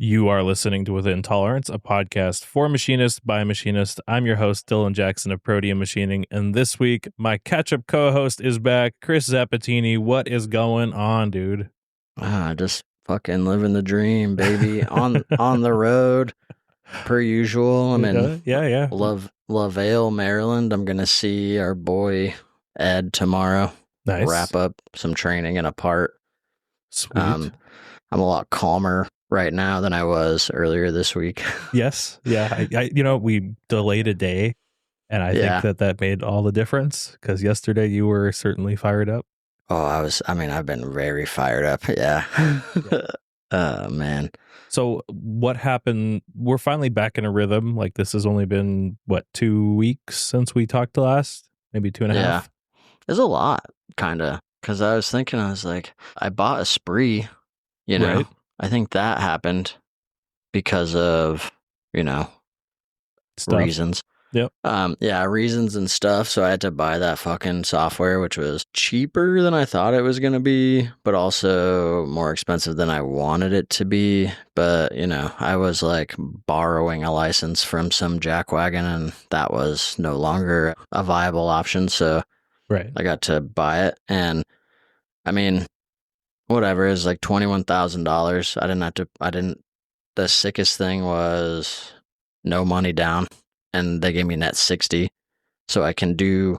You are listening to Within Tolerance, a podcast for machinists by machinists. I'm your host, Dylan Jackson of Protean Machining, and this week, my catch-up co-host is back, Chris Zapatini. What is going on, dude? Just fucking living the dream, baby. on the road, per usual. I'm in LaVale, Maryland. I'm gonna see our boy Ed tomorrow. Nice. Wrap up some training in a part. Sweet. I'm a lot calmer right now than I was earlier this week. Yes. Yeah. We delayed a day, and I think that made all the difference, because yesterday you were certainly fired up. Oh, I've been very fired up. Yeah. Man. So what happened? We're finally back in a rhythm. Like, this has only been, 2 weeks since we talked last? Maybe 2.5? Yeah. There's a lot, kind of. Because I was thinking, I was like, I bought Esprit, Right. I think that happened because of, Stuff. reasons. Yep. Reasons and stuff. So I had to buy that fucking software, which was cheaper than I thought it was going to be, but also more expensive than I wanted it to be. But, I was like borrowing a license from some jackwagon, and that was no longer a viable option. So right. I got to buy it. And I mean, whatever, it was like $21,000. The sickest thing was no money down, and they gave me net 60, so I can do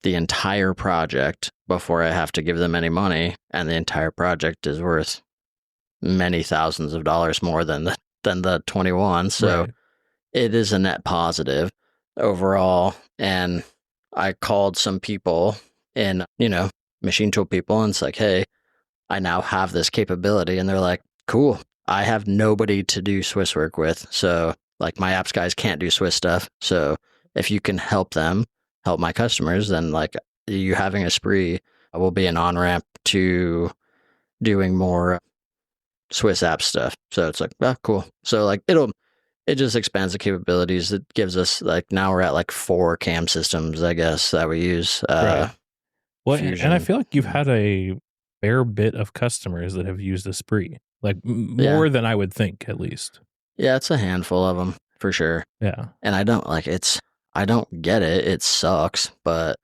the entire project before I have to give them any money, and the entire project is worth many thousands of dollars more than the 21. So right. It is a net positive overall. And I called some people and machine tool people, and it's like, hey, I now have this capability, and they're like, cool, I have nobody to do Swiss work with, so like my apps guys can't do Swiss stuff. So if you can help my customers, then like you having Esprit will be an on-ramp to doing more Swiss app stuff. So it's like, cool. So like it just expands the capabilities. It gives us, like, now we're at like 4 CAM systems, I guess, that we use. Right. Well, Fusion. and I feel like you've had a fair bit of customers that have used Esprit, like more than I would think, at least. Yeah, it's a handful of them for sure. Yeah. And I don't get it. It sucks, but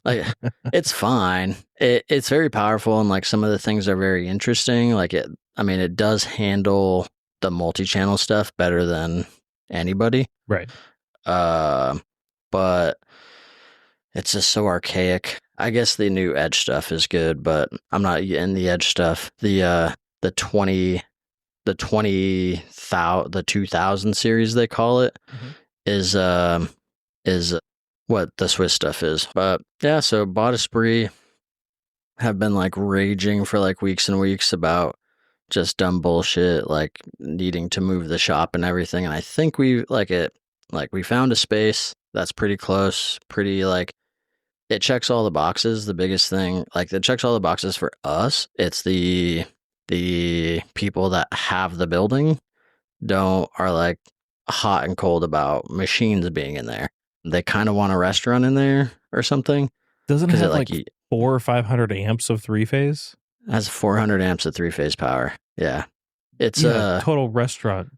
like it's fine. It's very powerful, and like some of the things are very interesting. Like it does handle the multi-channel stuff better than anybody. Right. But it's just so archaic. I guess the new Edge stuff is good, but I'm not in the Edge stuff. The 2000 series, they call it, is what the Swiss stuff is. But yeah, so bought Esprit, have been like raging for like weeks and weeks about just dumb bullshit, like needing to move the shop and everything. And I think we found a space that's pretty close, pretty like, it checks all the boxes. The biggest thing, like, it checks all the boxes for us. It's the people that have the building are like hot and cold about machines being in there. They kind of want a restaurant in there or something. Doesn't it have like 400 or 500 amps of 3-phase? It has 400 amps of 3-phase power. Yeah. It's total restaurant.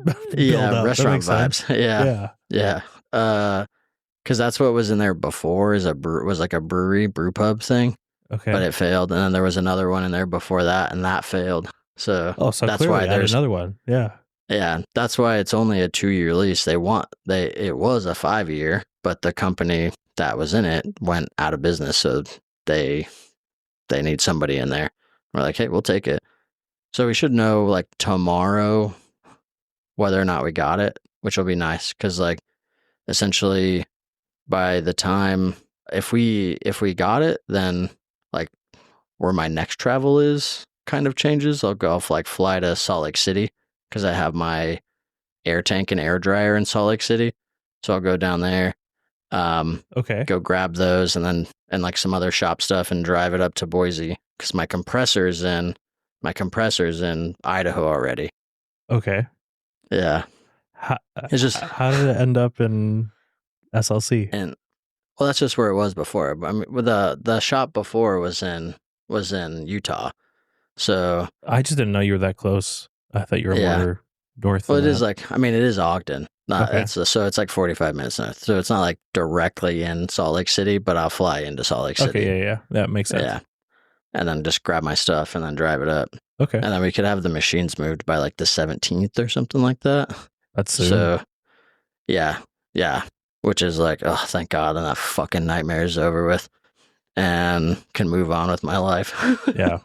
Restaurant vibes. Yeah. Because that's what was in there before, was like a brew pub thing. Okay. But it failed, and then there was another one in there before that, and that failed. So that's why there's another one. Yeah. Yeah, that's why it's only a 2-year lease. It was a 5-year, but the company that was in it went out of business, so they need somebody in there. We're like, hey, we'll take it. So we should know like tomorrow whether or not we got it, which will be nice, because like essentially by the time, if we got it, then like where my next travel is kind of changes. I'll fly to Salt Lake City, because I have my air tank and air dryer in Salt Lake City. So I'll go down there, go grab those, and like some other shop stuff, and drive it up to Boise, because my compressor's in Idaho already. Okay. Yeah. How did it end up in SLC? And well, that's just where it was before. I mean, the shop before was in Utah. So I just didn't know you were that close. I thought you were Yeah. more north Well, than it is that. like, I mean, it is Ogden. Not Okay. so it's like 45 minutes north. So it's not like directly in Salt Lake City, but I'll fly into Salt Lake City. Okay. Yeah. That makes sense. Yeah. And then just grab my stuff and then drive it up. Okay. And then we could have the machines moved by like the 17th or something like that. That's soon. So, yeah. Which is like, oh, thank God. And that fucking nightmare is over with and can move on with my life. Yeah.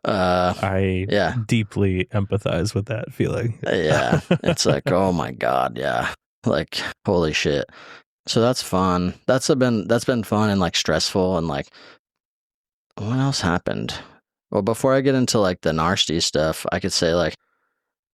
I yeah. deeply empathize with that feeling. Yeah. It's like, oh my God. Yeah. Like, holy shit. So that's fun. That's been fun and like stressful and like, what else happened? Well, before I get into like the nasty stuff, I could say like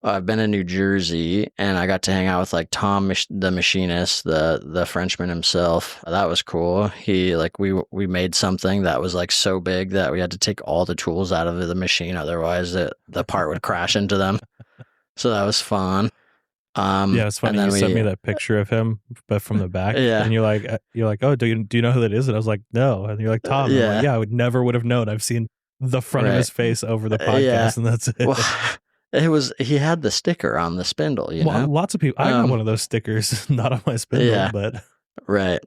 I've been in New Jersey and I got to hang out with like Tom, the machinist, the Frenchman himself. That was cool. He like we made something that was like so big that we had to take all the tools out of the machine, otherwise the part would crash into them. So that was fun. Yeah, it's funny. You sent me that picture of him, but from the back. Yeah. And you're like, oh, do you know who that is? And I was like, no. And you're like, Tom. And I'm like, yeah, I would have known. I've seen the front of his face over the podcast, and that's it. Well, he had the sticker on the spindle, you know? Lots of people. I got one of those stickers, not on my spindle, but. Right.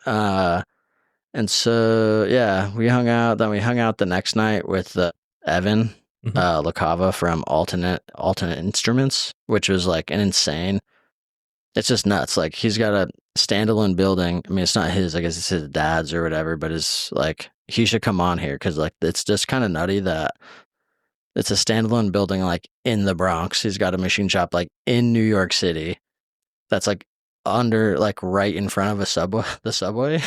And so, yeah, we hung out. Then we hung out the next night with Evan LaCava from Alternate Instruments, which was like an insane. It's just nuts. Like he's got a standalone building. I mean, it's not his. I guess it's his dad's or whatever. But it's like he should come on here because like it's just kind of nutty that it's a standalone building like in the Bronx. He's got a machine shop like in New York City. That's like under like right in front of the subway.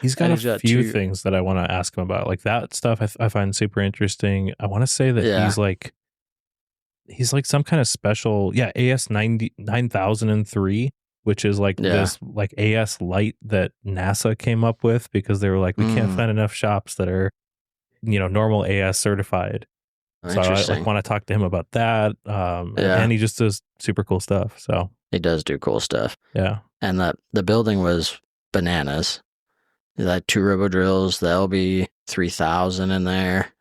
He's got a few things that I want to ask him about. Like that stuff I find super interesting. I want to say that he's like some kind of special, AS 9003, which is like this like AS light that NASA came up with because they were like, we can't find enough shops that are, normal AS certified. So I like want to talk to him about that. And he just does super cool stuff. So he does do cool stuff. Yeah. And the building was bananas. He had 2 robo drills, the LB 3000 in there.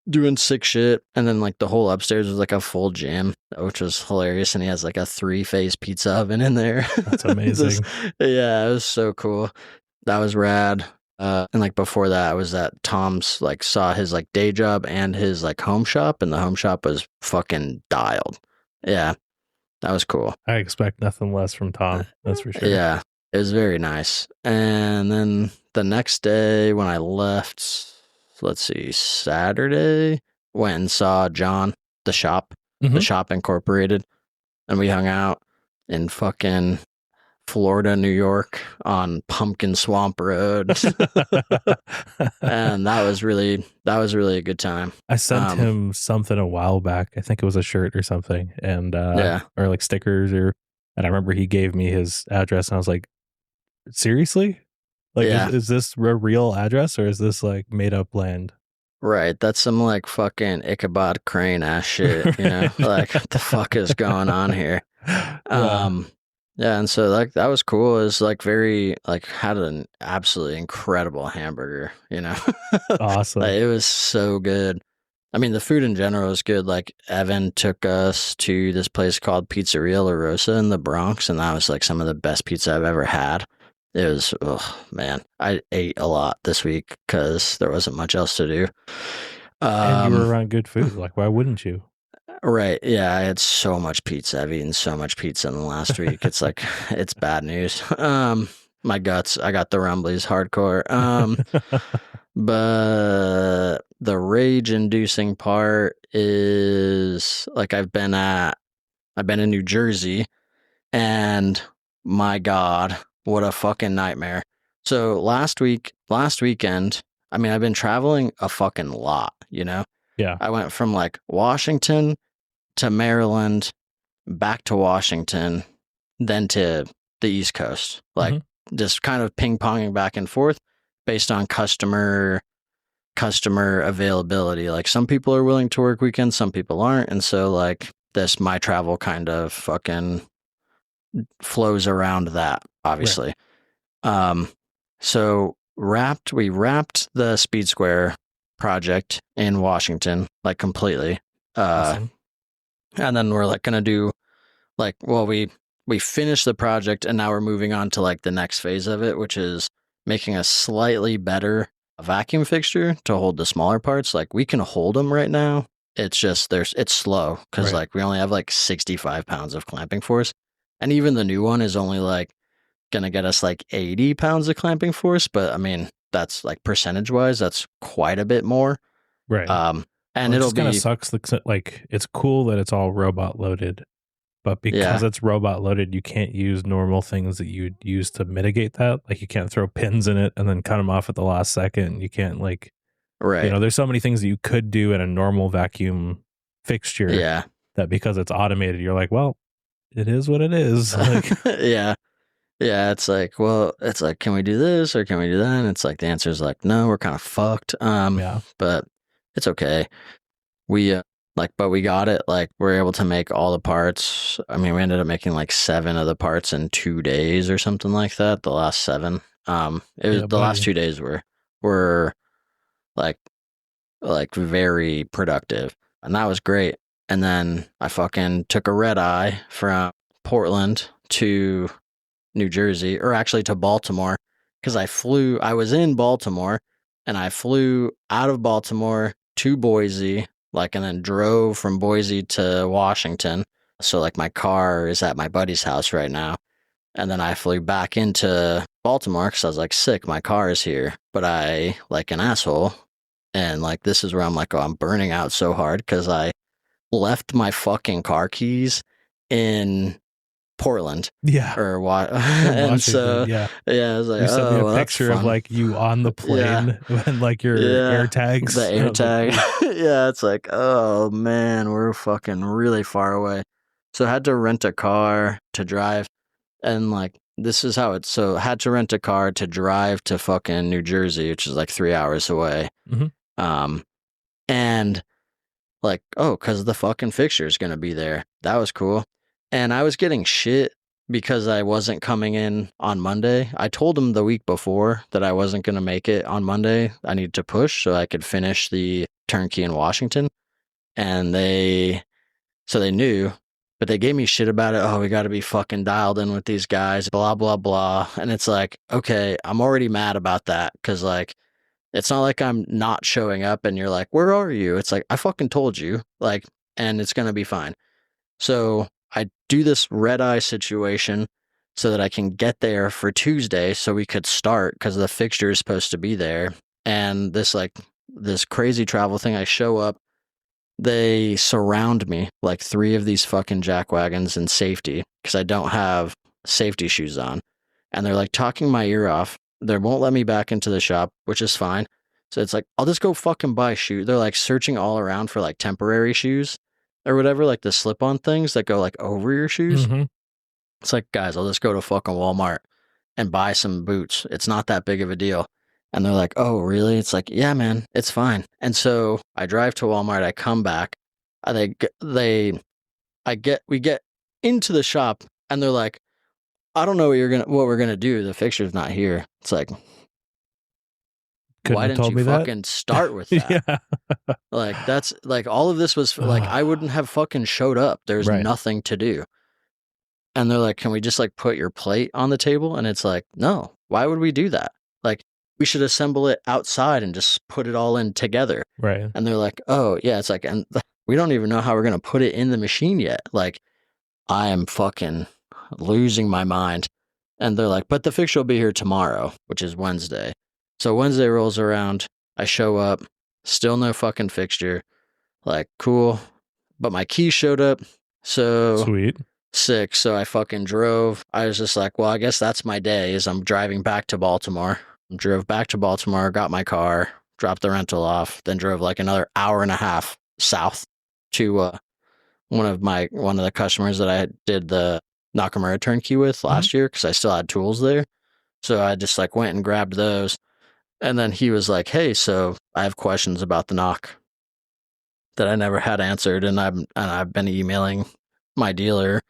Doing sick shit. And then like the whole upstairs was like a full gym, which was hilarious. And he has like a 3-phase pizza oven in there. That's amazing. Yeah, it was so cool. That was rad. And like before that, I was at Tom's, like saw his like day job and his like home shop, and the home shop was fucking dialed. Yeah, that was cool. I expect nothing less from Tom. That's for sure. Yeah, it was very nice. And then the next day when I left, let's see, Saturday, went and saw John, the shop, the shop incorporated, and we hung out in fucking Florida, New York on Pumpkin Swamp Road. And that was really a good time. I sent him something a while back. I think it was a shirt or something, and or like stickers, and I remember he gave me his address, and I was like, seriously? Like, is this a real address or is this like made up land? Right, that's some like fucking Ichabod Crane ass shit, you know? Like, what the fuck is going on here? Yeah, and so like that was cool. It was like very like had an absolutely incredible hamburger, you know. Awesome. Like, it was so good. I mean, the food in general was good. Like Evan took us to this place called Pizzeria La Rosa in the Bronx, and that was like some of the best pizza I've ever had. It was, oh man, I ate a lot this week because there wasn't much else to do. And you were around good food. Like, why wouldn't you? Right. Yeah, I had so much pizza. I've eaten so much pizza in the last week. It's like, it's bad news. My guts, I got the rumblies hardcore. But the rage-inducing part is like I've been in New Jersey, and my God, what a fucking nightmare. So last weekend, I mean, I've been traveling a fucking lot, you know? Yeah. I went from like Washington to Maryland, back to Washington, then to the East Coast. Like just kind of ping-ponging back and forth based on customer availability. Like some people are willing to work weekends, some people aren't. And so like this, my travel kind of fucking flows around that, obviously. Right. So we wrapped the Speed Square project in Washington, like completely. Awesome. And then we're like gonna do like, well, we finished the project and now we're moving on to like the next phase of it, which is making a slightly better vacuum fixture to hold the smaller parts. Like we can hold them right now. It's just it's slow because Right. like we only have like 65 pounds of clamping force, and even the new one is only like gonna get us like 80 pounds of clamping force. But I mean, that's like percentage wise, that's quite a bit more. Right. And Well, it it'll just kind of be sucks. Like it's cool that it's all robot loaded, but because yeah, it's robot loaded, you can't use normal things that you'd use to mitigate that. Like you can't throw pins in it and then cut them off at the last second. You can't like, right, there's so many things that you could do in a normal vacuum fixture yeah, that because it's automated, you're like, well, it is what it is. Like, yeah. Yeah, it's like, well, it's like, can we do this or can we do that? And it's like the answer is like, no, we're kind of fucked. yeah. But it's okay. We but we got it. Like, we're able to make all the parts. I mean, we ended up making like 7 of the parts in 2 days or something like that. The last 7. It was Yeah, the last buddy. 2 days were like very productive, and that was great. And then I fucking took a red eye from Portland to New Jersey, or actually to Baltimore, because I was in Baltimore and I flew out of Baltimore to Boise, like, and then drove from Boise to Washington. So, like, my car is at my buddy's house right now. And then I flew back into Baltimore because I was like, sick, my car is here. But I, like an asshole, and like, this is where I'm like, oh, I'm burning out so hard because I left my fucking car keys in Portland Yeah. or what? In And Washington. so, Yeah. yeah, I was like, You sent me oh, a well, that's picture of fun. like you on the Yeah, plane and like your yeah, air tags. the And I air was like, tag. ooh. Yeah, it's like, oh man, we're fucking really far away. So I had to rent a car to drive, and like, this is how it's. So I had to rent a car to drive to fucking New Jersey, which is like 3 hours away. Mhm. And like, oh, because the fucking fixture is going to be there. That was cool. And I was getting shit because I wasn't coming in on Monday. I told them the week before that I wasn't going to make it on Monday. I needed to push so I could finish the turnkey in Washington. And so they knew, but they gave me shit about it. Oh, we got to be fucking dialed in with these guys, blah, blah, blah. And it's like, okay, I'm already mad about that because, like, it's not like I'm not showing up and you're like, where are you? It's like, I fucking told you, like, and it's going to be fine. So I do this red eye situation so that I can get there for Tuesday so we could start because the fixture is supposed to be there. And this crazy travel thing, I show up, they surround me like 3 of these fucking jackwagons in safety because I don't have safety shoes on. And they're like talking my ear off. They won't let me back into the shop, which is fine. So it's like, I'll just go fucking buy shoes. They're like searching all around for like temporary shoes or whatever, like the slip on things that go like over your shoes. Mhm. It's like, guys, I'll just go to fucking Walmart and buy some boots. It's not that big of a deal. And they're like, oh, really? It's like, yeah, man, it's fine. And so I drive to Walmart. I come back. We get into the shop and they're like, I don't know what we're gonna do. The fixture's not here. It's like, Couldn't why have didn't told you me that. fucking start with that? Yeah. Like, that's like, all of this was like, I wouldn't have fucking showed up. There's Right. nothing to do. And they're like, can we just like put your plate on the table? And it's like, no, why would we do that? Like, we should assemble it outside and just put it all in together. Right. And they're like, oh, yeah. It's like, and we don't even know how we're going to put it in the machine yet. Like, I am fucking losing my mind. And they're like, but the fixture will be here tomorrow, which is Wednesday. So Wednesday rolls around. I show up, still no fucking fixture. Like, cool. But my key showed up. So Sweet. sick. So I fucking drove. I was just like, well, I guess that's my day is I'm driving back to Baltimore. Drove back to Baltimore, got my car, dropped the rental off, then drove like another hour and a half south to one of the customers that I did the Nakamura turnkey with last year because I still had tools there. So I just like went and grabbed those. And then he was like, hey, so I have questions about the knock that I never had answered. And I've been emailing my dealer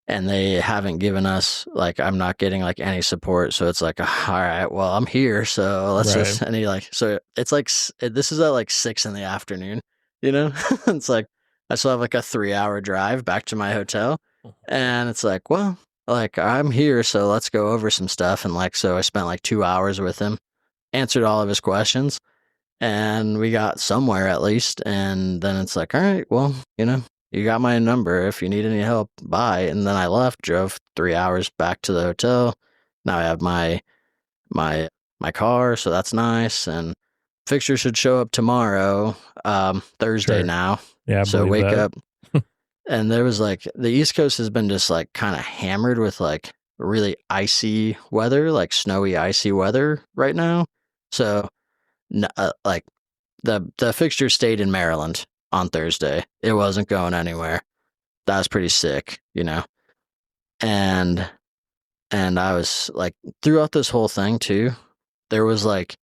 and they haven't given us like, I'm not getting like any support. So it's like, all right, well, I'm here. So let's just, and he like, so it's like, this is at like 6 in the afternoon, you know, it's like, I still have like a 3-hour drive back to my hotel. And it's like, well, like I'm here, so let's go over some stuff. And like, so I spent like 2 hours with him, answered all of his questions, and we got somewhere at least. And then it's like, all right, well, you got my number. If you need any help, bye. And then I left, drove 3 hours back to the hotel. Now I have my car, so that's nice. And fixture should show up tomorrow, Thursday Sure. now. Yeah, I So believe wake that. up. And there was like the East Coast has been just like kind of hammered with like really icy weather, like snowy, icy weather right now. So like the fixture stayed in Maryland on Thursday. It wasn't going anywhere. That was pretty sick, And I was like throughout this whole thing too, there was like,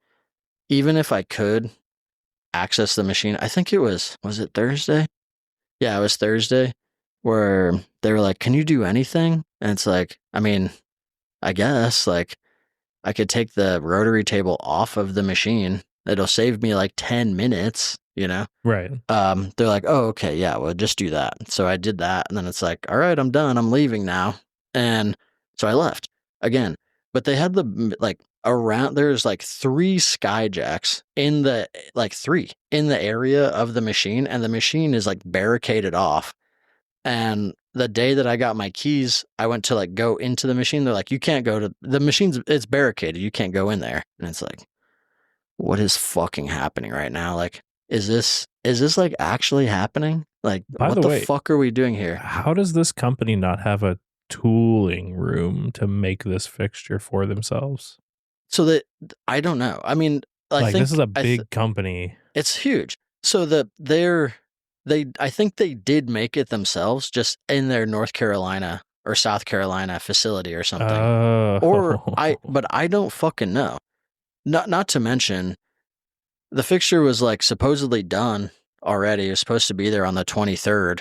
even if I could access the machine, I think was it Thursday? Yeah, it was Thursday, where they were like, can you do anything? And it's like, I mean, I guess like I could take the rotary table off of the machine. It'll save me like 10 minutes, Right. They're like, oh, okay, yeah, well, just do that. So I did that. And then it's like, all right, I'm done. I'm leaving now. And so I left again. But they had like there's like 3 skyjacks in the area of the machine. And the machine is like barricaded off. And the day that I got my keys, I went to like go into the machine. They're like, you can't go to the machine's, it's barricaded. You can't go in there. And it's like, what is fucking happening right now? Like, is this like actually happening? Like, By what the way, fuck are we doing here? How does this company not have a tooling room to make this fixture for themselves? So that I don't know. I mean, I think this is a big company. It's huge. So I think they did make it themselves, just in their North Carolina or South Carolina facility or something. But I don't fucking know. Not to mention, the fixture was like supposedly done already. It was supposed to be there on the 23rd.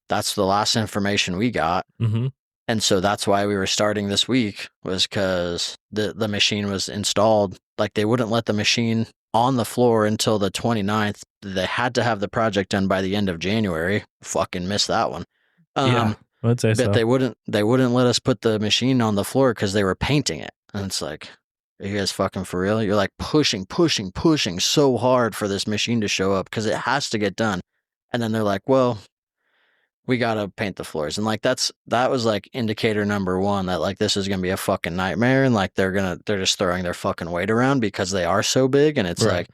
That's the last information we got. Mm-hmm. And so that's why we were starting this week, was because the machine was installed. Like, they wouldn't let the machine on the floor until the 29th. They had to have the project done by the end of January. Fucking missed that one. Yeah, I'd say but so. they wouldn't let us put the machine on the floor because they were painting it. And it's like, are you guys fucking for real? You're like pushing so hard for this machine to show up because it has to get done. And then they're like, well, we gotta paint the floors. And like that was like indicator number 1 that like this is gonna be a fucking nightmare. And like they're just throwing their fucking weight around because they are so big. And it's Right. like,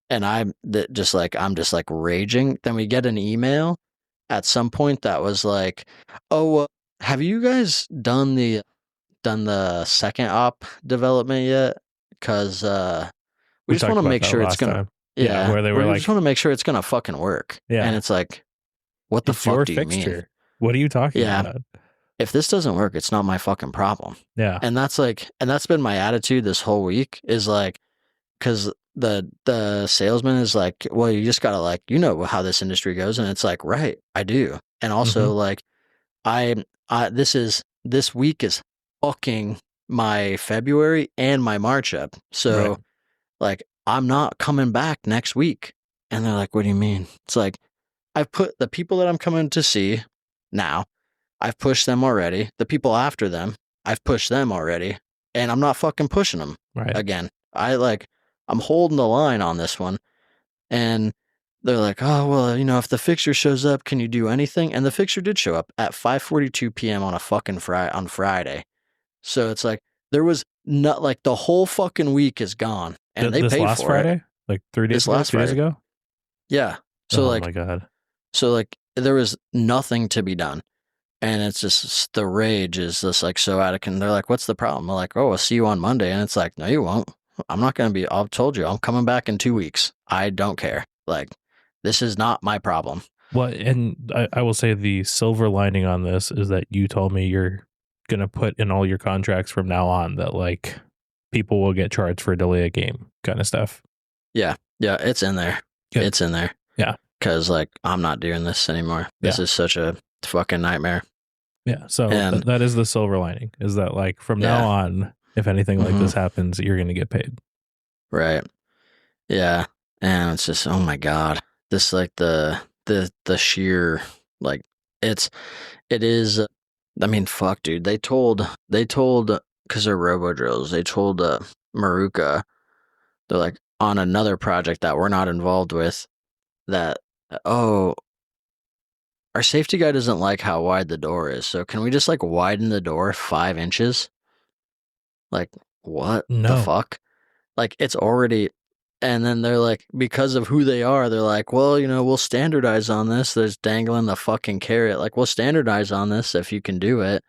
and I'm just like raging. Then we get an email at some point that was like, oh, have you guys done the second op development yet? Because we just want to make sure it's gonna. Yeah, where they were we like, just want to make sure it's gonna fucking work. Yeah. And it's like, what the it's fuck your do you fixture. mean? What are you talking about? If this doesn't work, it's not my fucking problem. Yeah. And that's been my attitude this whole week, is like, because the salesman is like, well, you just gotta like, how this industry goes. And it's like, right, I do. And also like, this week is fucking my February and my March up. So Right. like, I'm not coming back next week. And they're like, what do you mean? It's like, I've put the people that I'm coming to see now, I've pushed them already. The people after them, I've pushed them already. And I'm not fucking pushing them again. I'm holding the line on this one. And they're like, oh, well, if the fixture shows up, can you do anything? And the fixture did show up at 5:42 p.m. on a fucking on Friday. So it's like, there was not like the whole fucking week is gone. And they paid last for Friday? it. Like 3 days ago? 2 days ago? Yeah. So oh my God. So like there was nothing to be done. And it's just, the rage is just like so out of control. They're like, what's the problem? I'm like, oh, I'll see you on Monday. And it's like, no, you won't. I'm not going to be, I've told you, I'm coming back in 2 weeks. I don't care. Like, this is not my problem. Well, and I will say the silver lining on this is that you told me you're going to put in all your contracts from now on that like people will get charged for delay a game kind of stuff. Yeah. Yeah. It's in there. Good. It's in there. Yeah. Because like, I'm not doing this anymore. This is such a fucking nightmare. Yeah. So that is the silver lining, is that like from now on, if anything like this happens, you're going to get paid. Right. Yeah. And it's just, oh my God, this like the sheer Like it is. I mean, fuck, dude. They told because they're robo drills. They told Maruka, they're like on another project that we're not involved with, that oh, our safety guy doesn't like how wide the door is, so can we just like widen the door 5 inches? Like, what the No. fuck? Like, it's already. And then they're like, because of who they are, they're like, well, we'll standardize on this. There's dangling the fucking carrot. Like, we'll standardize on this if you can do it.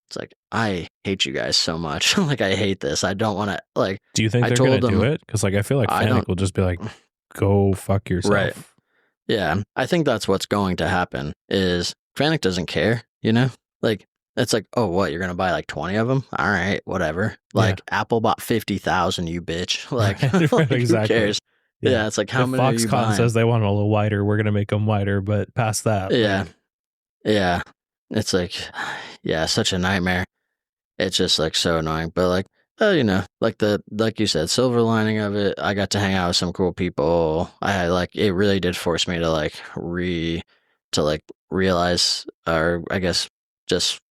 It's like, I hate you guys so much. Like, I hate this. I don't want to, like, Do you think I they're going told to do them, it? Because, like, I feel like I Fennec don't, will just be like, go fuck right. yourself. Yeah. I think that's what's going to happen is Fanuc doesn't care, Like, it's like, oh, what? You're going to buy like 20 of them? All right, whatever. Like, Apple bought 50,000, you bitch. Like, like exactly. who cares? Yeah. It's like, how if many are you Foxconn buying? says they want it a little wider, we're going to make them wider, but past that. Yeah. Like, Yeah. It's like, yeah, such a nightmare. It's just like so annoying. But like, like you said, silver lining of it, I got to hang out with some cool people. It really did force me to realize, or I guess just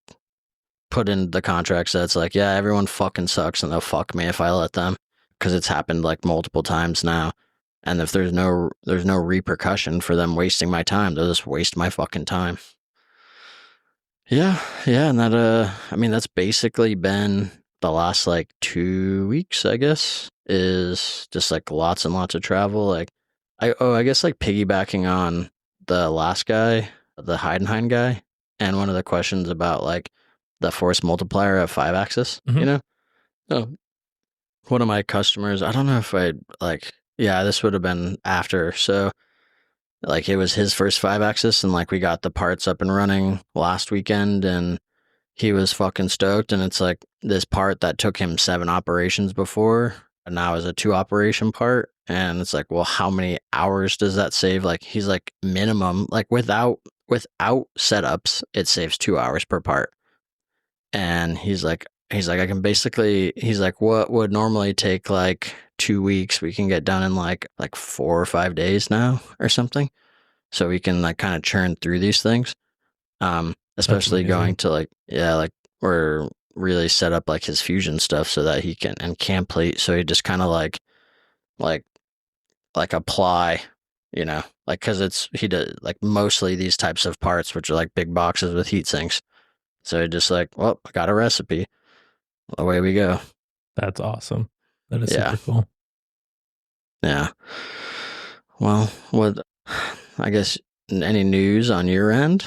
put in the contracts that it's like, yeah, everyone fucking sucks and they'll fuck me if I let them, because it's happened like multiple times now. And if there's no repercussion for them wasting my time, they'll just waste my fucking time. Yeah, and that I mean, that's basically been the last like 2 weeks, I guess, is just like lots and lots of travel. Like I guess like piggybacking on the last guy, the Heidenhain guy, and one of the questions about like the force multiplier of 5-axis, Oh, one of my customers, I don't know if this would have been after. So like it was his first 5-axis, and like we got the parts up and running last weekend, and he was fucking stoked. And it's like this part that took him 7 operations before, and now is a 2-operation part. And it's like, well, how many hours does that save? Like, he's like, minimum, like without setups, it saves 2 hours per part. And he's like, I can basically, he's like, what would normally take like 2 weeks, we can get done in like 4 or 5 days now or something. So we can like kind of churn through these things. Especially going to or really set up like his fusion stuff so that he can, and cam plate. So he just kind of like apply, cause he does like mostly these types of parts, which are like big boxes with heat sinks. So he just like, well, I got a recipe. Away we go. That's awesome. That is super cool. Yeah. Well, I guess any news on your end?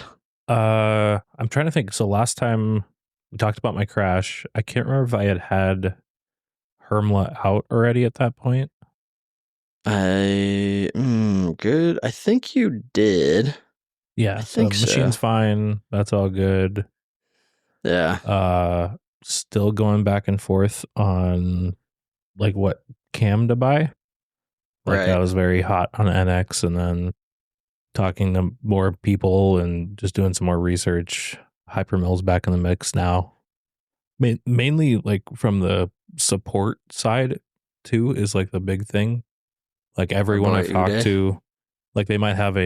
I'm trying to think. So last time we talked about my crash, I can't remember if I had Hermla out already at that point. Good. I think you did. Yeah, so machine's fine. That's all good. Yeah. Still going back and forth on like what cam to buy. Like I was very hot on NX, and then talking to more people and just doing some more research. Hypermill's back in the mix now. Mainly like from the support side too is like the big thing. Like everyone I've talked to, like they might have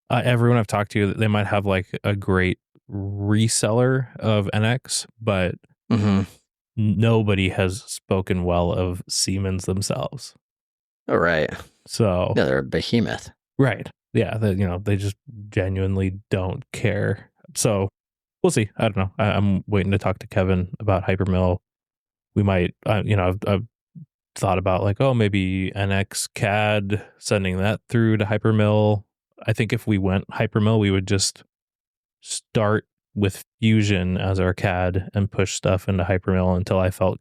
everyone I've talked to, they might have like a great reseller of NX, but nobody has spoken well of Siemens themselves. Oh, right. So yeah, they're a behemoth. Right. Yeah. They just genuinely don't care. So we'll see. I don't know. I'm waiting to talk to Kevin about Hypermill. We might, I've thought about like, oh, maybe NX CAD, sending that through to Hypermill. I think if we went Hypermill, we would just start with Fusion as our CAD and push stuff into Hypermill until I felt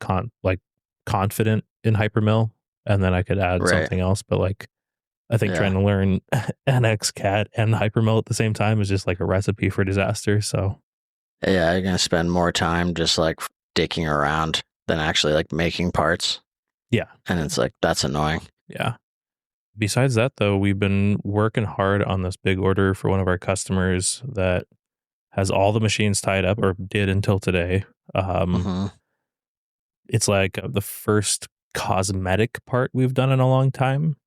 confident in Hypermill, and then I could add something else. But like, I think trying to learn NX CAD and Hypermill at the same time is just like a recipe for disaster. So yeah, you're gonna spend more time just like dicking around than actually like making parts. Yeah, and it's like, that's annoying. Yeah. Besides that, though, we've been working hard on this big order for one of our customers that has all the machines tied up, or did until today. It's like the first cosmetic part we've done in a long time.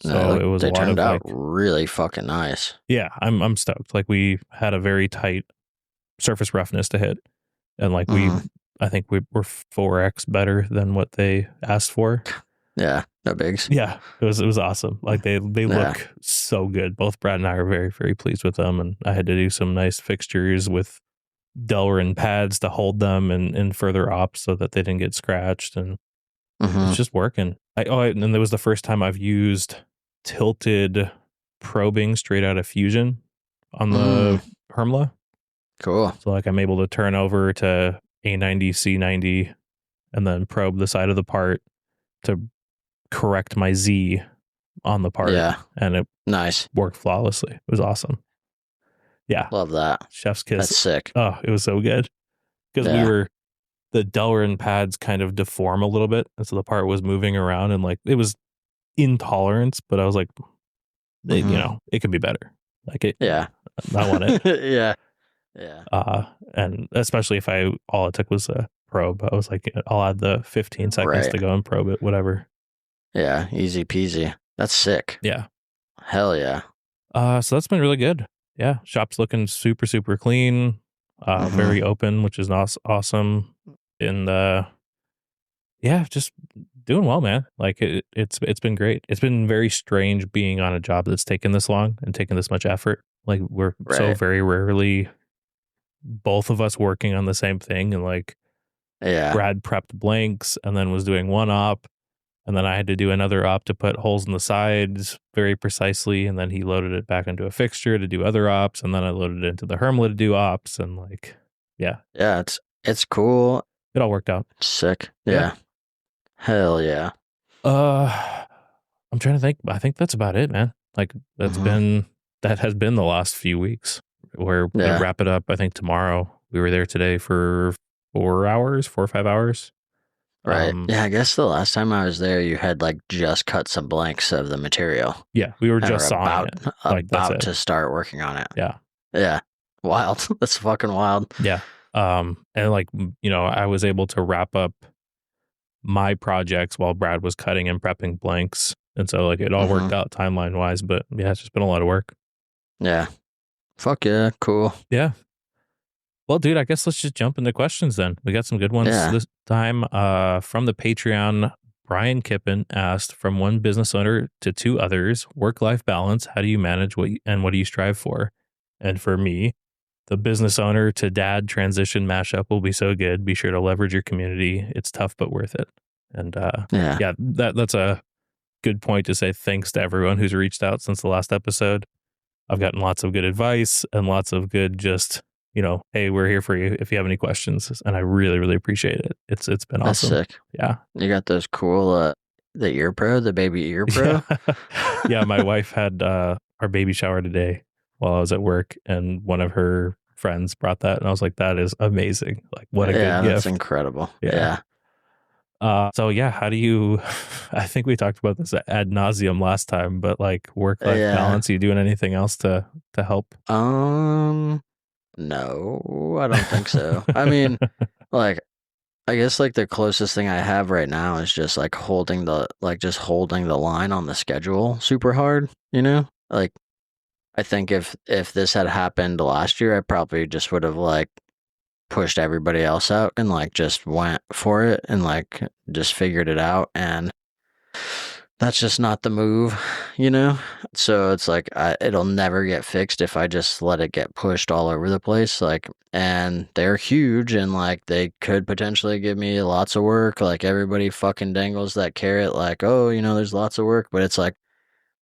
So it was a they lot turned of out like, really fucking nice. yeah, I'm stoked. Like we had a very tight surface roughness to hit, and like I think we were 4x better than what they asked for. Yeah, no bigs. Yeah, it was awesome. Like they Yeah. look so good. Both Brad and I are very, very pleased with them, and I had to do some nice fixtures with Delrin pads to hold them and further ops so that they didn't get scratched, and it's just working. And there was the first time I've used tilted probing straight out of Fusion on the Hermla. Cool. So like I'm able to turn over to A90, C90, and then probe the side of the part to correct my Z on the part. Yeah. And it Nice. worked flawlessly. It was awesome. Yeah. Love that. Chef's kiss. That's sick. Oh, it was so good. Because the Delrin pads kind of deform a little bit. And so the part was moving around and like it was intolerance, but I was like, you know, it could be better. Like it. Yeah. I want it. Yeah. Yeah. And especially if all it took was a probe, I was like, I'll add the 15 seconds to go and probe it, whatever. Yeah. Easy peasy. That's sick. Yeah. Hell yeah. So that's been really good. Yeah. Shop's looking super, super clean, very open, which is awesome. And yeah, just doing well, man. Like it's been great. It's been very strange being on a job that's taken this long and taken this much effort. Like we're so very rarely both of us working on the same thing, and like Brad prepped blanks and then was doing one op, and then I had to do another op to put holes in the sides very precisely, and then he loaded it back into a fixture to do other ops, and then I loaded it into the Hermla to do ops, and like yeah, it's cool. It all worked out. Sick. Yeah. Hell yeah. I'm trying to think. I think that's about it, man. Like that has been the last few weeks. We're gonna wrap it up, I think, tomorrow. We were there today for 4 or 5 hours. Right. Yeah, I guess the last time I was there, you had like just cut some blanks of the material. Yeah, we were just about it. To start working on it. Yeah. Yeah. Wild. That's fucking wild. Yeah. And like, you know, I was able to wrap up my projects while Brad was cutting and prepping blanks. And so like it all worked out timeline wise, but yeah, it's just been a lot of work. Yeah. Fuck yeah. Cool. Yeah. Well, dude, I guess let's just jump into questions then. We got some good ones this time. From the Patreon, Brian Kippen asked, from one business owner to two others, work-life balance, how do you manage what do you strive for? And for me, the business owner to dad transition mashup will be so good. Be sure to leverage your community. It's tough, but worth it. And that's a good point to say thanks to everyone who's reached out since the last episode. I've gotten lots of good advice and lots of good just, you know, hey, we're here for you if you have any questions. And I really, really appreciate it. It's been awesome. That's sick. Yeah. You got those cool, the ear pro, the baby ear pro. Yeah. My wife had our baby shower today while I was at work, and one of her friends brought that, and I was like, that is amazing. Like, what a good gift. That's incredible. Yeah. So yeah, how do you, I think we talked about this ad nauseum last time, but like work-life balance, are you doing anything else to help? No, I don't think so. I mean, like, I guess like the closest thing I have right now is just like holding the line on the schedule super hard, you know? Like, I think if this had happened last year, I probably just would have like pushed everybody else out and like just went for it and like just figured it out, and that's just not the move, you know? So it's like it'll never get fixed if I just let it get pushed all over the place. Like, and they're huge and like they could potentially give me lots of work. Like everybody fucking dangles that carrot like, oh, you know, there's lots of work, but it's like,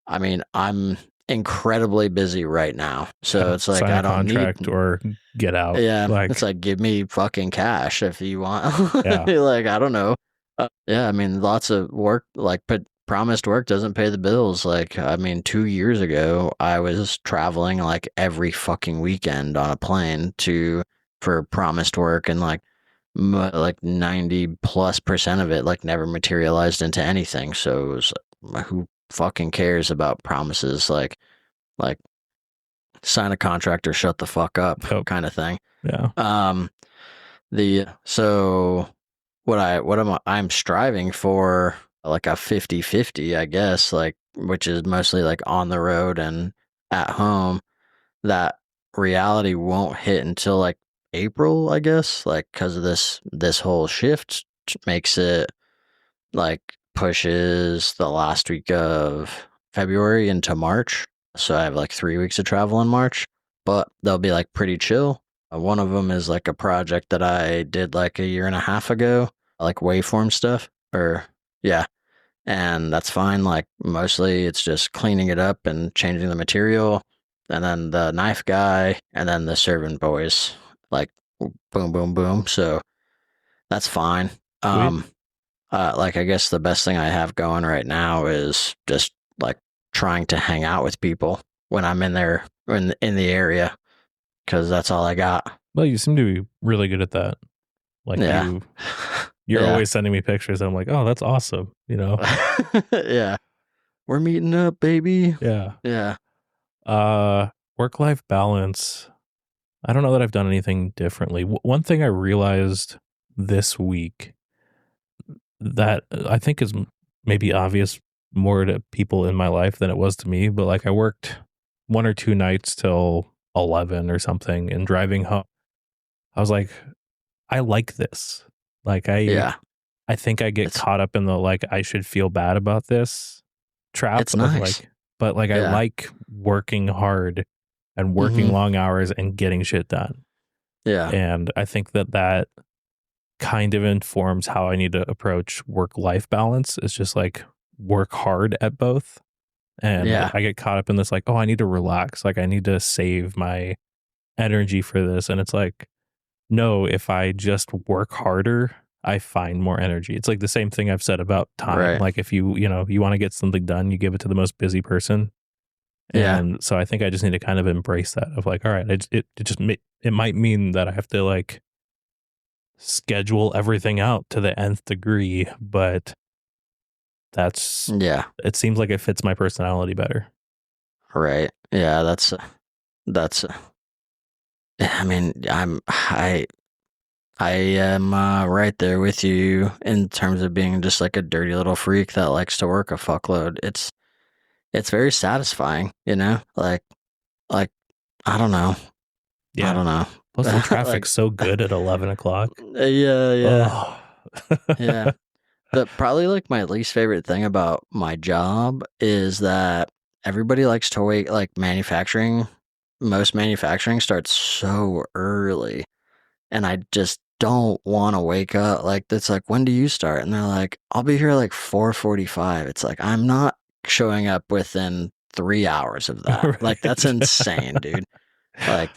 I mean, I'm incredibly busy right now, so it's like I don't need or get out. Yeah, like, it's like give me fucking cash if you want. Like I don't know. I mean, lots of work, like promised work doesn't pay the bills. Like, I mean, 2 years ago, I was traveling like every fucking weekend on a plane for promised work, and like 90+% of it like never materialized into anything. So it was like, who fucking cares about promises? Like sign a contract or shut the fuck up kind of thing. Yeah. I'm striving for like a 50-50, I guess, like, which is mostly like on the road and at home, that reality won't hit until like April, I guess, like because of this whole shift makes it like pushes the last week of February into March. So I have like 3 weeks of travel in March, but they'll be like pretty chill. One of them is like a project that I did like a year and a half ago, like waveform stuff, or yeah. And that's fine. Like mostly it's just cleaning it up and changing the material. And then the knife guy and then the servant boys, like boom, boom, boom. So that's fine. Sweet. Like I guess the best thing I have going right now is just like trying to hang out with people when I'm in there in the area, because that's all I got. Well, you seem to be really good at that. Like Yeah. you're Yeah. always sending me pictures. I'm like, oh, that's awesome. You know? Yeah. We're meeting up, baby. Yeah. Yeah. Work-life balance. I don't know that I've done anything differently. One thing I realized this week that I think is maybe obvious more to people in my life than it was to me, but like I worked 1 or 2 nights till 11 or something, and driving home, I was like, I like this. Like Yeah. I think I get It's caught up in the like I should feel bad about this trap it's of nice. like, but like I Yeah. like working hard and working long hours and getting shit done. Yeah. And I think that kind of informs how I need to approach work-life balance. It's just like work hard at both. And Yeah. I get caught up in this like, oh, I need to relax. Like I need to save my energy for this. And it's like, no, if I just work harder, I find more energy. It's like the same thing I've said about time. Right. Like if you want to get something done, you give it to the most busy person. Yeah. And so I think I just need to kind of embrace that of like, all right, it might mean that I have to like schedule everything out to the nth degree, but Yeah. it seems like it fits my personality better. Right. Yeah. That's. I mean, I am right there with you in terms of being just like a dirty little freak that likes to work a fuckload. It's very satisfying, you know. Like I don't know. I Yeah. don't know. Plus the Like, traffic's so good at 11 o'clock. yeah. Oh. Yeah. The probably like my least favorite thing about my job is that everybody likes to wait, like manufacturing. Most manufacturing starts so early, and I just don't want to wake up. Like it's like, when do you start? And they're like, I'll be here like 4:45. It's like, I'm not showing up within 3 hours of that. Like that's Right. insane, dude. Like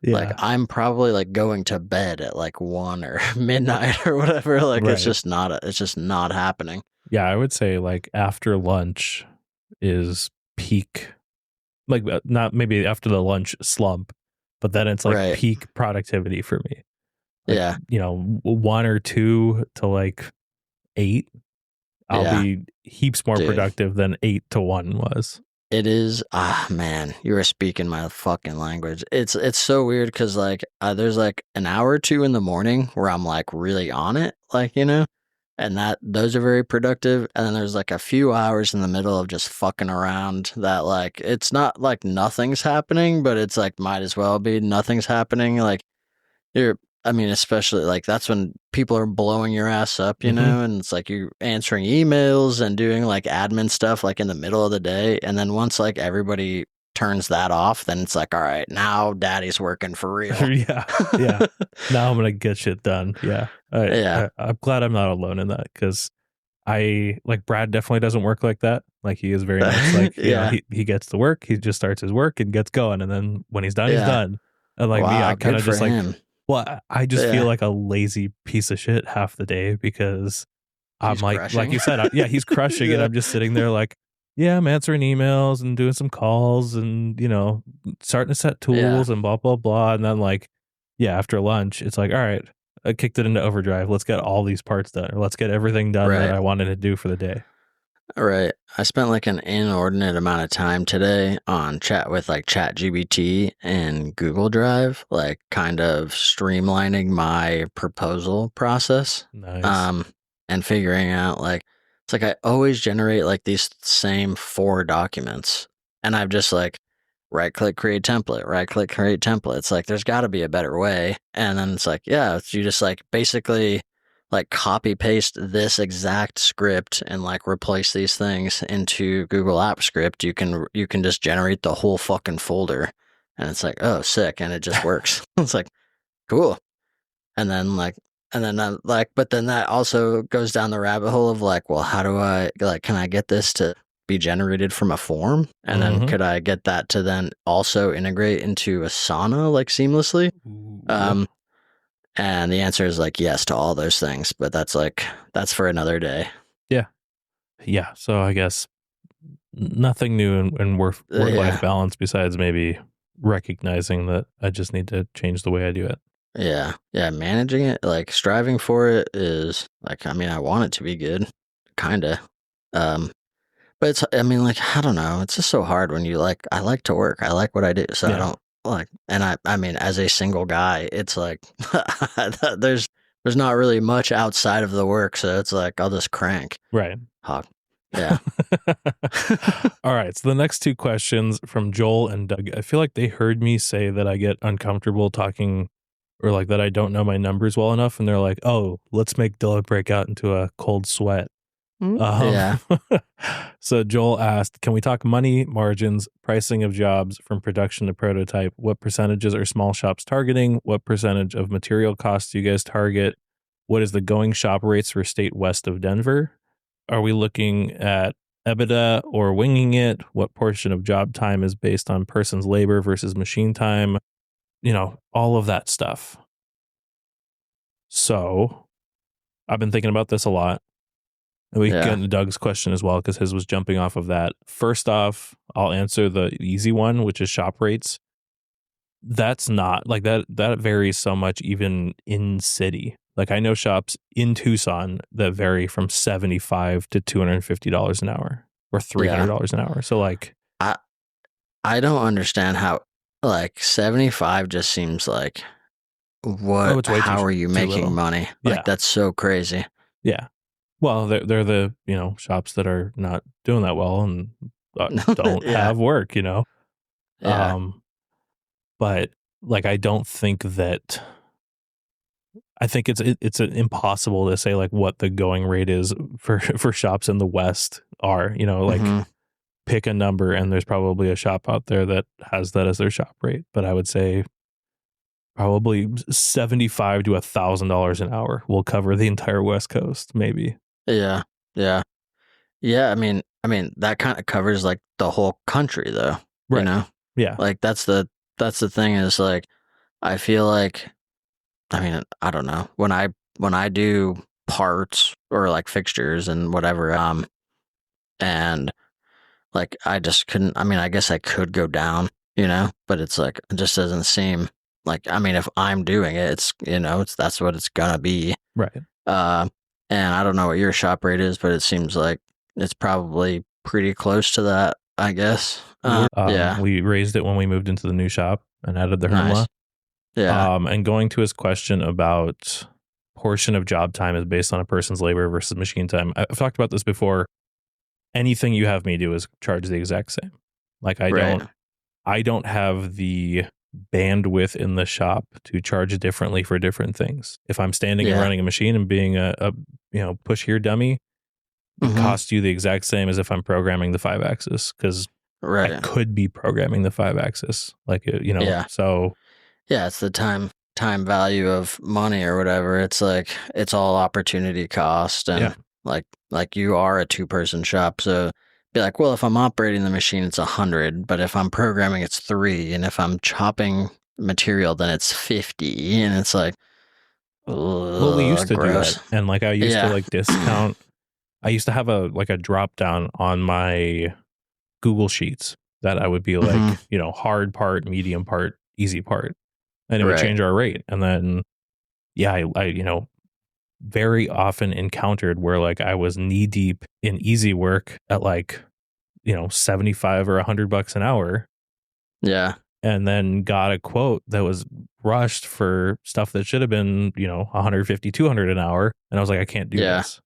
Yeah. I'm probably like going to bed at like 1 or midnight or whatever. Like it's Right. just not happening. Yeah, I would say like after lunch is peak, like not maybe after the lunch slump, but then it's like Right. peak productivity for me. Like, Yeah. 1 or 2 to like 8, I'll Yeah. be heaps more Dude. productive than 8 to 1 was. It is, man, you are speaking my fucking language. It's so weird because like there's like an hour or two in the morning where I'm like really on it, like, you know, and those are very productive. And then there's like a few hours in the middle of just fucking around that like it's not like nothing's happening, but it's like might as well be nothing's happening. Like I mean, especially like that's when people are blowing your ass up, you know, and it's like you're answering emails and doing like admin stuff like in the middle of the day. And then once like everybody turns that off, then it's like, all right, now daddy's working for real. Yeah. Now I'm going to get shit done. Yeah. I'm glad I'm not alone in that, because like Brad definitely doesn't work like that. Like he is very much like, he gets to work, he just starts his work and gets going. And then when he's done, he's done. And like me, I kind of just like, him. well, I just feel like a lazy piece of shit half the day, because I'm He's like crushing. you said, he's crushing, and I'm just sitting there like, yeah, I'm answering emails and doing some calls and, starting to set tools and blah, blah, blah. And then like, after lunch, it's like, all right, I kicked it into overdrive. Let's get all these parts done, or let's get everything done that I wanted to do for the day. Right. I spent like an inordinate amount of time today on chat with like ChatGPT and Google Drive, like kind of streamlining my proposal process. Nice. And figuring out like, It's like I always generate like these same 4 documents, and I've just like right click create template, right click create template. It's like there's got to be a better way. And then it's like, yeah, you just like basically like copy paste this exact script and like replace these things into Google App Script. You can just generate the whole fucking folder, and it's like, oh, sick, and it just works. It's like cool. And then like but then that also goes down the rabbit hole of like, well, how do I like, can I get this to be generated from a form? And then could I get that to then also integrate into Asana like seamlessly? Ooh. And the answer is like yes to all those things, but that's for another day. Yeah. So I guess nothing new in work-life balance besides maybe recognizing that I just need to change the way I do it. Yeah. Managing it, like striving for it is like, I mean, I want it to be good, kind of. But it's, I mean, like, I don't know. It's just so hard when you like, I like to work. I like what I do. So I don't like, and I mean, as a single guy, it's like, there's not really much outside of the work. So it's like, I'll just crank. Right. Hawk. Yeah. All right. So the next 2 questions from Joel and Doug, I feel like they heard me say that I get uncomfortable talking or like that I don't know my numbers well enough. And they're like, oh, let's make Dylan break out into a cold sweat. Yeah. So Joel asked, can we talk money, margins, pricing of jobs from production to prototype? What percentages are small shops targeting? What percentage of material costs do you guys target? What is the going shop rates for state west of Denver? Are we looking at EBITDA or winging it? What portion of job time is based on person's labor versus machine time? You know, all of that stuff. So I've been thinking about this a lot. And we can get into Doug's question as well, because his was jumping off of that. First off, I'll answer the easy one, which is shop rates. That's not like that varies so much even in city. Like I know shops in Tucson that vary from $75 to $250 an hour or $300 an hour. So like I don't understand how like 75 just seems like what how are you making money? Like that's so crazy. Yeah. Well, they're the, you know, shops that are not doing that well and don't have work, you know. Yeah. But like I don't think that I think it's impossible to say like what the going rate is for shops in the West are, you know, like pick a number and there's probably a shop out there that has that as their shop rate, but I would say probably $75 to $1,000 an hour will cover the entire West Coast, maybe. Yeah. I mean that kind of covers like the whole country though, you know? Yeah. Like that's the thing is like I feel like, I mean, I don't know, when I do parts or like fixtures and whatever, and like I just couldn't, I mean, I guess I could go down, you know, but it's like it just doesn't seem like, I mean, if I'm doing it, it's, you know, that's what it's gonna be. Right. And I don't know what your shop rate is, but it seems like it's probably pretty close to that, I guess. We raised it when we moved into the new shop and added the Hermla. Yeah. And going to his question about portion of job time is based on a person's labor versus machine time. I've talked about this before. Anything you have me do is charge the exact same. Like I don't have the bandwidth in the shop to charge differently for different things. If I'm standing and running a machine and being a you know, push here dummy, it costs you the exact same as if I'm programming the 5-axis, because I could be programming the 5-axis, like, you know. So it's the time value of money or whatever. It's like it's all opportunity cost, and like you are a 2-person shop, so be like, well, if I'm operating the machine, it's 100, but if I'm programming, it's 3, and if I'm chopping material, then it's 50, and it's like, well, we used to do that, and like I used to like discount. I used to have a drop down on my Google Sheets that I would be like, you know, hard part, medium part, easy part, and it would change our rate. And then I you know, very often encountered where like I was knee deep in easy work at like, you know, 75 or $100 an hour. Yeah. And then got a quote that was rushed for stuff that should have been, you know, 150, 200 an hour. And I was like, I can't do this.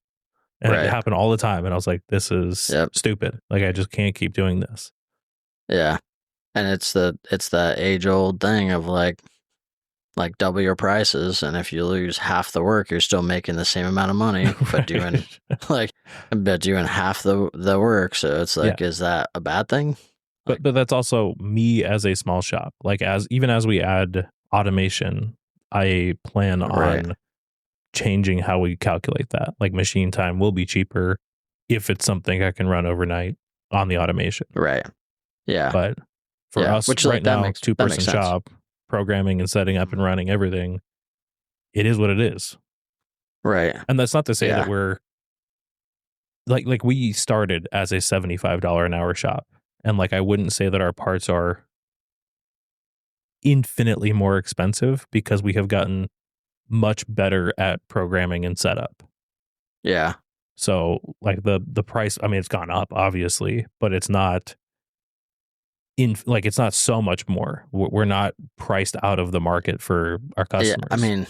And it happened all the time. And I was like, this is stupid. Like, I just can't keep doing this. Yeah. And it's the age old thing of like double your prices, and if you lose half the work, you're still making the same amount of money, but doing half the work. So it's like, is that a bad thing? But that's also me as a small shop. Like, even as we add automation, I plan on changing how we calculate that. Like, machine time will be cheaper if it's something I can run overnight on the automation. Right. Yeah. But for us which, right now, 2-person shop, programming and setting up and running everything, it is what it is. Right. And that's not to say that we're like we started as a $75 an hour shop. And like, I wouldn't say that our parts are infinitely more expensive, because we have gotten much better at programming and setup. Yeah. So like the price, I mean, it's gone up obviously, but it's not it's not so much more. We're not priced out of the market for our customers. Yeah,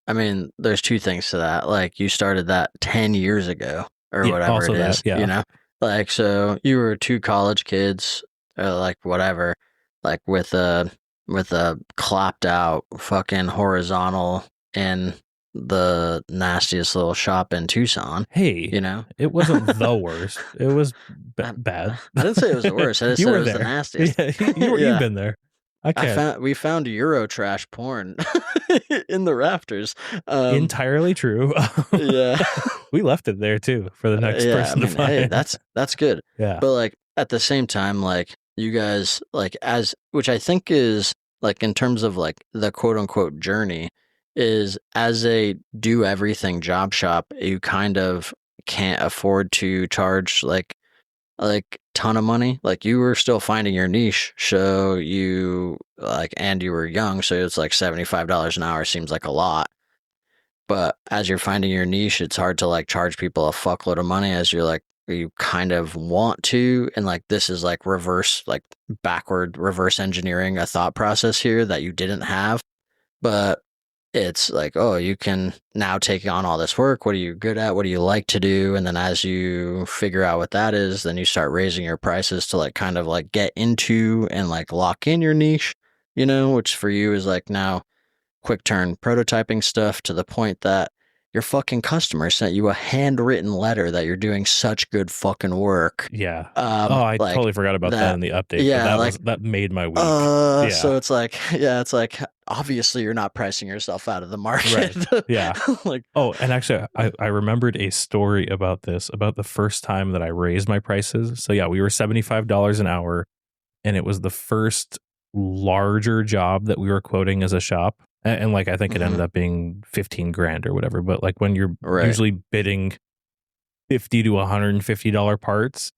I mean, there's two things to that. Like, you started that 10 years ago or whatever it is, you know? Like, so you were two college kids, or like whatever, like with a clapped out fucking horizontal in the nastiest little shop in Tucson. Hey, you know, it wasn't the worst. It was bad. I didn't say it was the worst. I just said it was the nastiest. You've been there. We found Eurotrash porn in the rafters. Entirely true. Yeah. We left it there too for the next person to find. Hey, that's good. Yeah. But like, at the same time, like, you guys, like, which I think is like, in terms of like the quote unquote journey, is as a do everything job shop, you kind of can't afford to charge like ton of money. Like, you were still finding your niche, so you like, and you were young, so it's like $75 an hour seems like a lot. But as you're finding your niche, it's hard to like charge people a fuckload of money as you're like, you kind of want to. And like, this is like reverse engineering a thought process here that you didn't have. But it's like, oh, you can now take on all this work. What are you good at? What do you like to do? And then as you figure out what that is, then you start raising your prices to like kind of like get into and like lock in your niche, you know, which for you is like now quick turn prototyping stuff, to the point that your fucking customer sent you a handwritten letter that you're doing such good fucking work. Yeah. I totally forgot about that in the update. Yeah, that made my week. So it's like, obviously you're not pricing yourself out of the market. Right. Yeah. Like, and actually, I remembered a story about this, about the first time that I raised my prices. So yeah, we were $75 an hour, and it was the first larger job that we were quoting as a shop. And like, I think it ended up being 15 grand or whatever. But like, when you're usually bidding $50 to $150 parts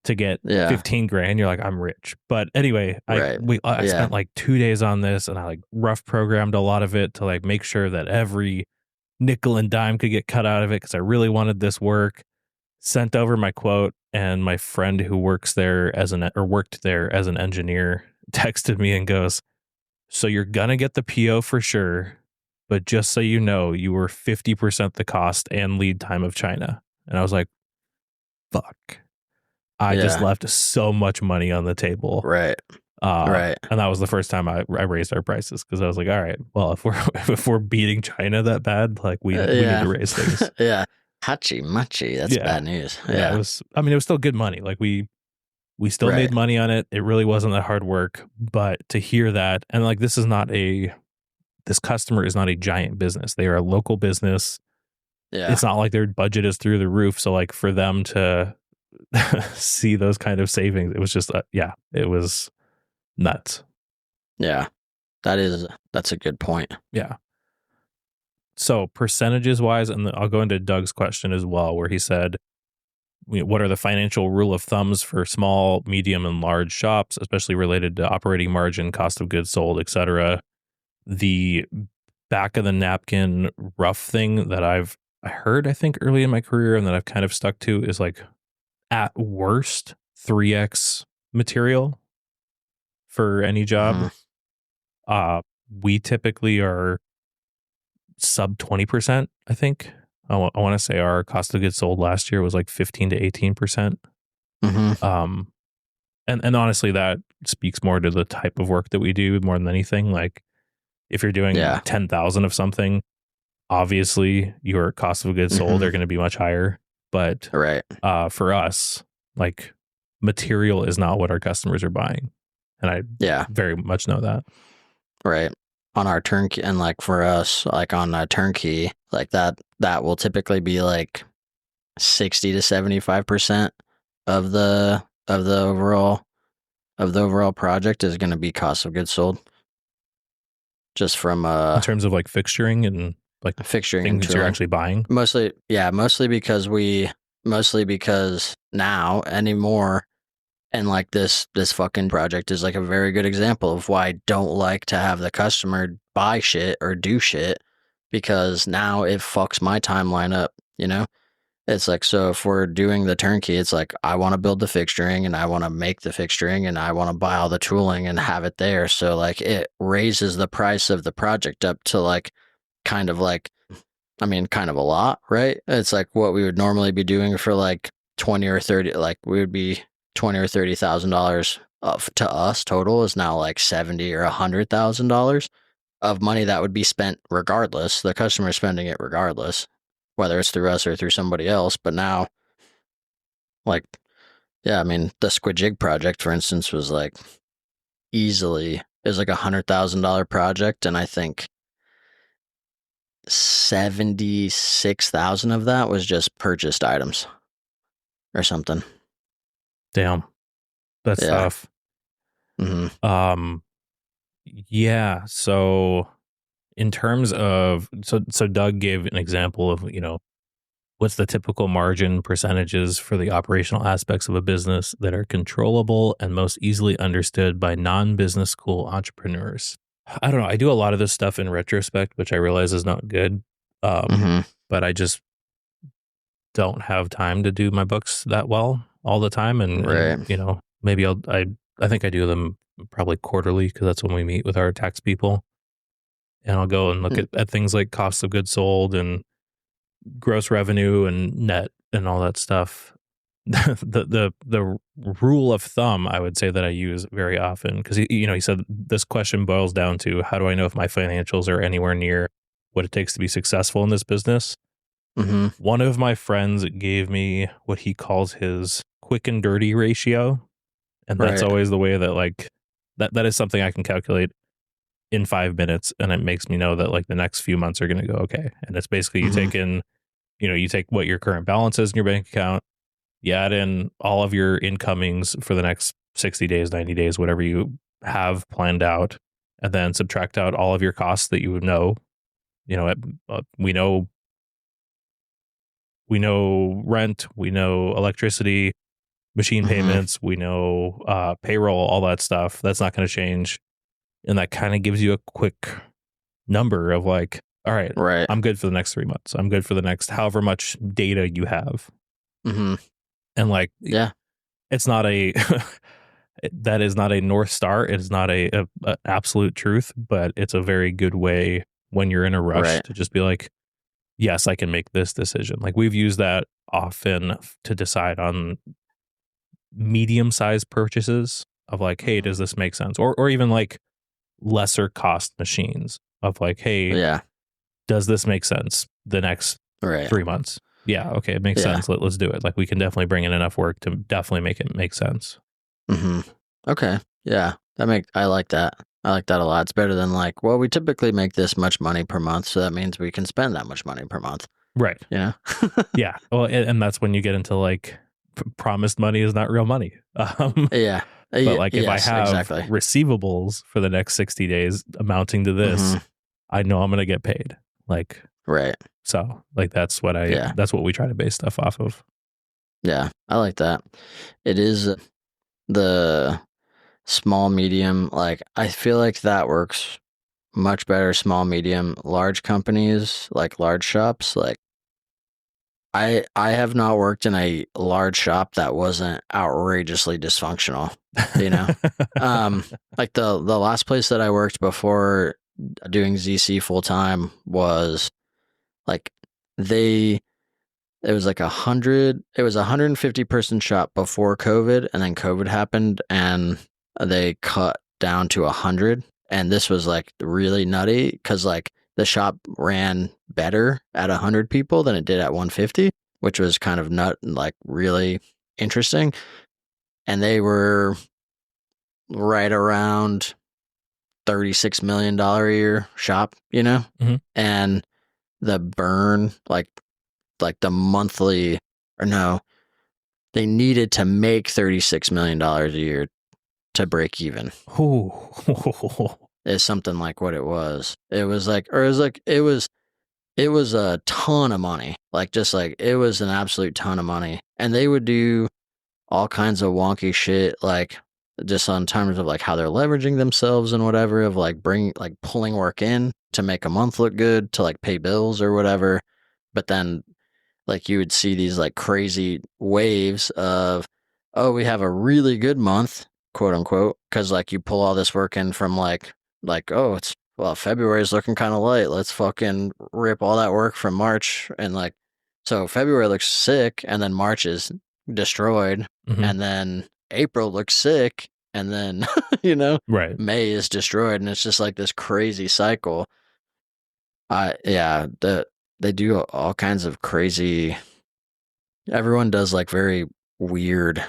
to get 15 grand, you're like, I'm rich. But anyway, I spent like 2 days on this, and I like rough programmed a lot of it to like make sure that every nickel and dime could get cut out of it, because I really wanted this work. Sent over my quote, and my friend who worked there as an engineer texted me and goes, so you're gonna get the PO for sure, but just so you know, you were 50% the cost and lead time of China. And I was like, fuck. I just left so much money on the table. Right. And that was the first time I raised our prices, because I was like, all right, well, if we're beating China that bad, like we need to raise things. Yeah. Hachi machi. That's bad news. Yeah. It was still good money. Like, we still made money on it. It really wasn't that hard work. But to hear that, and like, this customer is not a giant business. They are a local business. Yeah. It's not like their budget is through the roof. So like, for them to see those kind of savings, it was just, it was nuts. Yeah. That's a good point. Yeah. So percentages wise, and I'll go into Doug's question as well, where he said, what are the financial rule of thumbs for small, medium, and large shops, especially related to operating margin, cost of goods sold, etc. The back of the napkin rough thing that I heard, I think, early in my career, and that I've kind of stuck to, is like, at worst, 3x material for any job. We typically are sub 20%, I think. I want to say our cost of goods sold last year was like 15 to 18%. Mm-hmm. And honestly, that speaks more to the type of work that we do more than anything. Like if you're doing 10,000 of something, obviously your cost of goods sold are going to be much higher. But for us, like material is not what our customers are buying. And I very much know that. Right. On our turnkey, and like for us, like on a turnkey, like that will typically be like 60 to 75% of the overall project is going to be cost of goods sold. Just from in terms of like fixturing and like fixturing things and tooling. You're actually buying. Mostly because now anymore. And like this fucking project is like a very good example of why I don't like to have the customer buy shit or do shit, because now it fucks my timeline up, you know? It's like, so if we're doing the turnkey, it's like, I want to build the fixturing and I want to make the fixturing and I want to buy all the tooling and have it there. So like it raises the price of the project up to like, kind of a lot, right? It's like what we would normally be doing for like 20 or 30, like we would be $20,000 or $30,000 to us total is now like $70,000 or $100,000 of money that would be spent regardless. The customer spending it regardless, whether it's through us or through somebody else. But now, like, yeah, I mean, the Squid Jig project, for instance, was like easily is like $100,000 project, and I think 76,000 of that was just purchased items or something. Damn, that's tough. Mm-hmm. Yeah. So in terms of, so Doug gave an example of, what's the typical margin percentages for the operational aspects of a business that are controllable and most easily understood by non-business school entrepreneurs. I don't know. I do a lot of this stuff in retrospect, which I realize is not good. But I just don't have time to do my books that well all the time. And maybe I think I do them probably quarterly because that's when we meet with our tax people. And I'll go and look at things like cost of goods sold and gross revenue and net and all that stuff. the rule of thumb I would say that I use very often, because he said this question boils down to, how do I know if my financials are anywhere near what it takes to be successful in this business? One of my friends gave me what he calls his quick and dirty ratio, and that's always the way that like that is something I can calculate in 5 minutes, and it makes me know that like the next few months are going to go okay. And it's basically you take in, you take what your current balance is in your bank account, you add in all of your incomings for the next 60 days, 90 days, whatever you have planned out, and then subtract out all of your costs that you would know. We know rent, we know electricity, machine payments, we know payroll, all that stuff. That's not going to change. And that kind of gives you a quick number of like, all right, I'm good for the next 3 months. I'm good for the next however much data you have. And like, it's not that is not a North Star. It is not a absolute truth, but it's a very good way when you're in a rush to just be like, yes, I can make this decision. Like we've used that often to decide on medium-sized purchases of like, hey, does this make sense? Or even like lesser cost machines of like, hey, does this make sense the next 3 months? Yeah, okay, it makes sense. Let's do it. Like we can definitely bring in enough work to definitely make it make sense. Okay. Yeah. I like that. I like that a lot. It's better than like, well, we typically make this much money per month, so that means we can spend that much money per month. Right. Yeah. Yeah. Well, and that's when you get into like promised money is not real money. But like if I have receivables for the next 60 days amounting to this, I know I'm going to get paid. Like, so like that's what that's what we try to base stuff off of. Yeah. I like that. It is the small, medium, like I feel like that works much better. Small, medium, large companies, like large shops. Like I have not worked in a large shop that wasn't outrageously dysfunctional, like the last place that I worked before doing ZC full time was like they it was like 150 person shop before COVID, and then COVID happened and they cut down to 100. And this was like really nutty because like the shop ran better at 100 people than it did at 150, which was kind of like really interesting. And they were right around $36 million a year shop, Mhm. and the burn, like the monthly, or no, they needed to make $36 million a year to break even. Ooh. Is something like what it was. It was a ton of money. Like just like it was an absolute ton of money. And they would do all kinds of wonky shit, like just on terms of like how they're leveraging themselves and whatever, of like pulling work in to make a month look good, to like pay bills or whatever. But then like you would see these like crazy waves of, oh, we have a really good month, quote unquote, because like you pull all this work in from oh, it's, well, February is looking kind of light, let's fucking rip all that work from March. And like, so February looks sick, and then March is destroyed, Mhm. and then April looks sick, and then Right. May is destroyed, and it's just like this crazy cycle. Yeah, they do all kinds of crazy. Everyone does like very weird,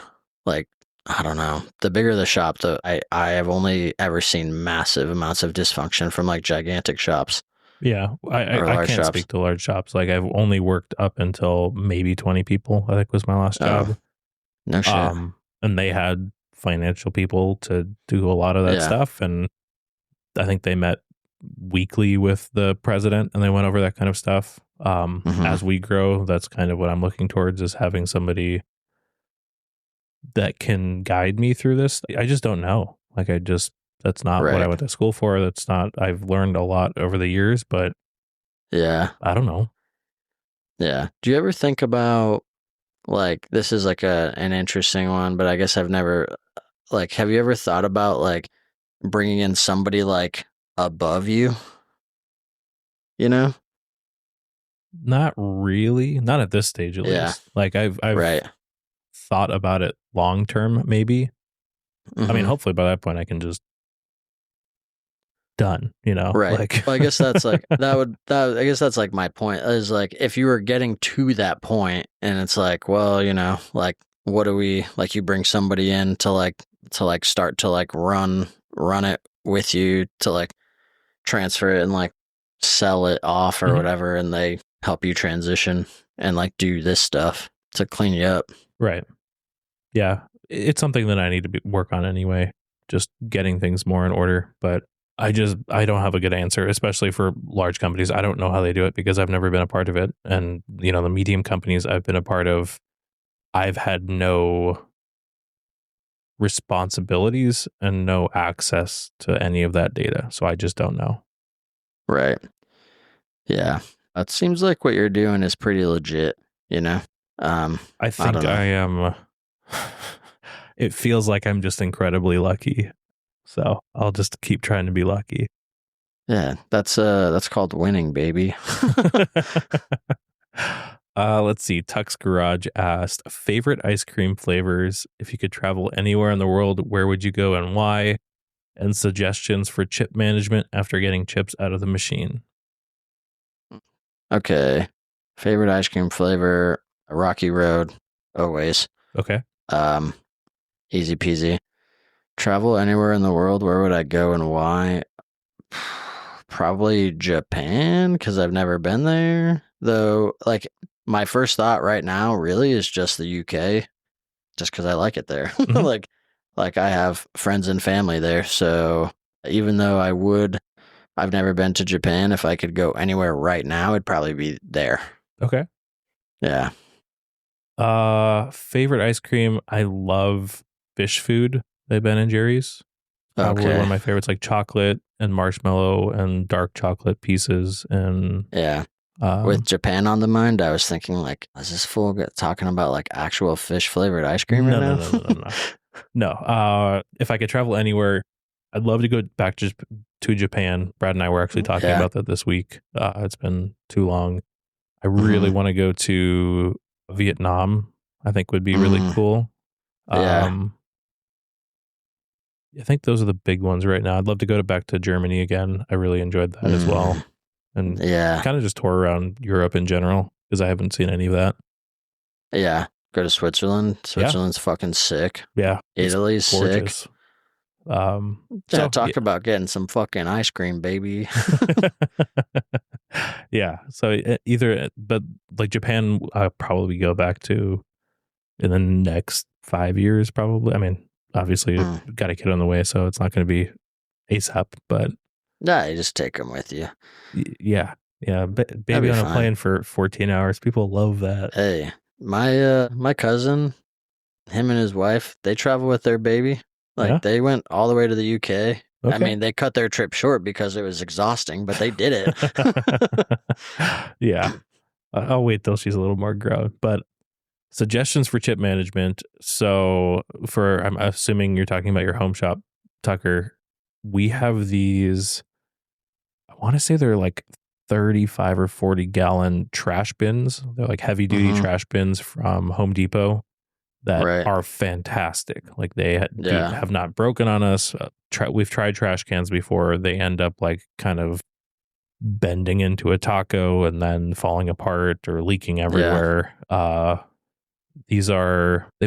like, I don't know. The bigger the shop, I have only ever seen massive amounts of dysfunction from like gigantic shops Yeah. or I large can't shops. speak to large shops. Like I've only worked up until maybe 20 people, I think was my last Oh, job. no shit. And they had financial people to do a lot of that Yeah. stuff. And I think they met weekly with the president and they went over that kind of stuff. Hmm. As we grow, that's kind of what I'm looking towards, is having somebody that can guide me through this. I just don't know. That's not what I Right. went to school for. I've learned a lot over the years, but Yeah. I don't know. Yeah. Do you ever think about, like, this is like an interesting one, but I guess I've never, like, have you ever thought about like bringing in somebody like above you, you know? Not really. Not at this stage, at Yeah. least. Like I've Right. thought about it long term, maybe. I mean, Hmm. hopefully by that point I can just done, Right. like Well, I guess that's like I guess that's like my point, is like if you were getting to that point and it's like, well, like what do we, like, you bring somebody in to start to like run it with you, to like transfer it and like sell it off or Mhm. whatever, and they help you transition and like do this stuff to clean you up. Right. Yeah. It's something that I need to work on anyway, just getting things more in order. But I don't have a good answer, especially for large companies. I don't know how they do it because I've never been a part of it. And, the medium companies I've been a part of, I've had no responsibilities and no access to any of that data. So I just don't know. Right. Yeah. It seems like what you're doing is pretty legit, you know? I I don't think know. I am. It feels like I'm just incredibly lucky. So I'll just keep trying to be lucky. Yeah, that's called winning, baby. Let's see. Tux Garage asked, favorite ice cream flavors. If you could travel anywhere in the world, where would you go and why? And suggestions for chip management after getting chips out of the machine. Okay. Favorite ice cream flavor, Rocky Road, always. Okay. Um, Easy peasy. Travel anywhere in the world, where would I go and why? Probably Japan, because I've never been there. Though, like, my first thought right now really is just the UK, just because I like it there. Hmm. Like I have friends and family there, so even though I've never been to Japan. If I could go anywhere right now, it'd probably be there. Okay. Yeah. Favorite ice cream. I love fish food by Ben and Jerry's. Probably one Okay. of my favorites, like chocolate and marshmallow and dark chocolate pieces. And Yeah. With Japan on the mind, I was thinking, like, is this fool talking about like actual fish flavored ice cream right no, no, now? no, no, no, no. No. If I could travel anywhere, I'd love to go back to Japan. Brad and I were actually talking Yeah. about that this week. It's been too long. I really want to go to Vietnam. I think would be really cool. Yeah. I think those are the big ones right now. I'd love to go back to Germany again. I really enjoyed that as well. And Yeah. kind of just tour around Europe in general because I haven't seen any of that. Yeah. Go to Switzerland. Switzerland's fucking sick. Yeah. Italy's sick. So, talk about getting some fucking ice cream, baby. Yeah. So but like Japan, I'll probably go back to in the next 5 years, probably. I mean, obviously, got a kid on the way, so it's not going to be ASAP, but. Yeah, you just take them with you. Yeah. Baby on a plane for 14 hours. People love that. Hey, my cousin, him and his wife, they travel with their baby. Like they went all the way to the UK. Okay. I mean, they cut their trip short because it was exhausting, but they did it. Yeah. I'll wait till she's a little more grown. But suggestions for chip management. So I'm assuming you're talking about your home shop, Tucker. We have these, I want to say they're like 35 or 40 gallon trash bins. They're like heavy duty trash bins from Home Depot that are fantastic. Like they have not broken on us. We've tried trash cans before. They end up like kind of bending into a taco and then falling apart or leaking everywhere. They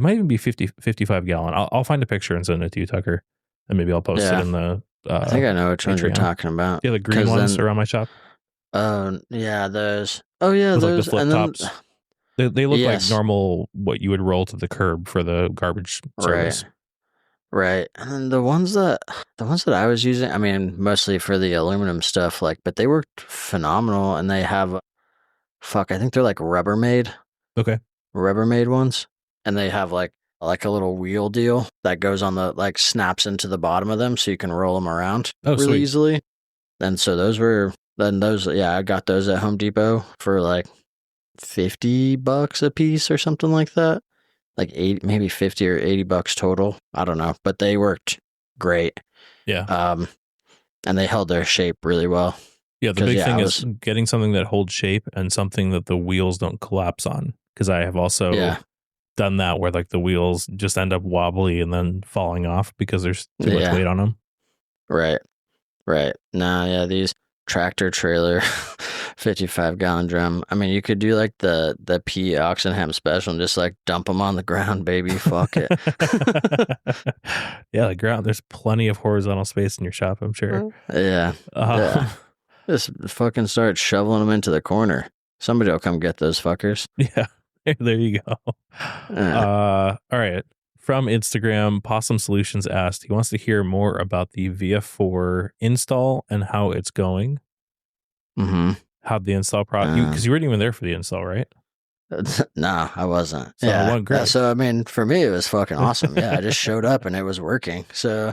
might even be 55 gallon. I'll find a picture and send it to you, Tucker, and maybe I'll post it in the I think I know which ones you're talking about. Yeah, the green ones around my shop. Yeah, those. Oh yeah, those. Like the flip tops. They look like normal what you would roll to the curb for the garbage service. Right. And then the ones that I was using, I mean, mostly for the aluminum stuff, but they worked phenomenal, and they have I think they're like Rubbermaid. Okay. Rubbermaid ones. And they have like a little wheel deal that goes on the snaps into the bottom of them so you can roll them around really easily. And so I got those at Home Depot for like $50 a piece or something like that. Like maybe 50 or $80 total. I don't know, but they worked great. Yeah. And they held their shape really well. Yeah, the big thing is getting something that holds shape and something that the wheels don't collapse on. Because I have also done that where like the wheels just end up wobbly and then falling off because there's too much weight on them. Right. These tractor trailer 55 gallon drum. I mean, you could do like the P Oxenham special and just like dump them on the ground, baby. Fuck it. Yeah, the ground. There's plenty of horizontal space in your shop, I'm sure. Yeah. Just fucking start shoveling them into the corner. Somebody will come get those fuckers. Yeah. There you go. All right. From Instagram, Possum Solutions asked, he wants to hear more about the VF4 install and how it's going. How'd the install process? Because you weren't even there for the install, right? No, I wasn't. So it went great. So I mean, for me, it was fucking awesome. Yeah, I just showed up and it was working. So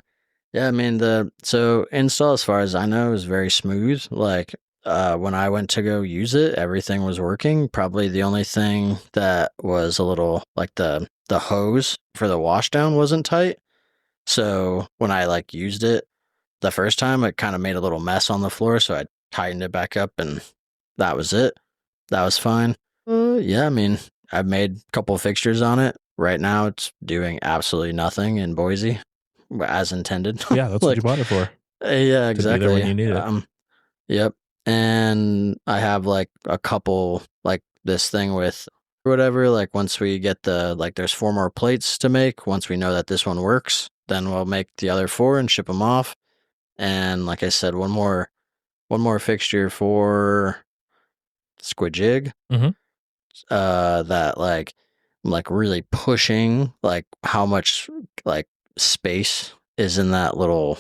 yeah, I mean so install, as far as I know, is very smooth. Like when I went to go use it, everything was working. Probably the only thing that was a little like the hose for the washdown wasn't tight. So when I used it the first time, it kind of made a little mess on the floor. So I tightened it back up and that was it. That was fine. Yeah, I mean, I've made a couple of fixtures on it. Right now, it's doing absolutely nothing in Boise, as intended. Yeah, that's what you bought it for. Yeah, exactly. To be there when you need it. Yep. And I have a couple, this thing with whatever, once we get there's 4 more plates to make. Once we know that this one works, then we'll make the other 4 and ship them off. And like I said, one more fixture for Squidjig. That I'm really pushing how much space is in that little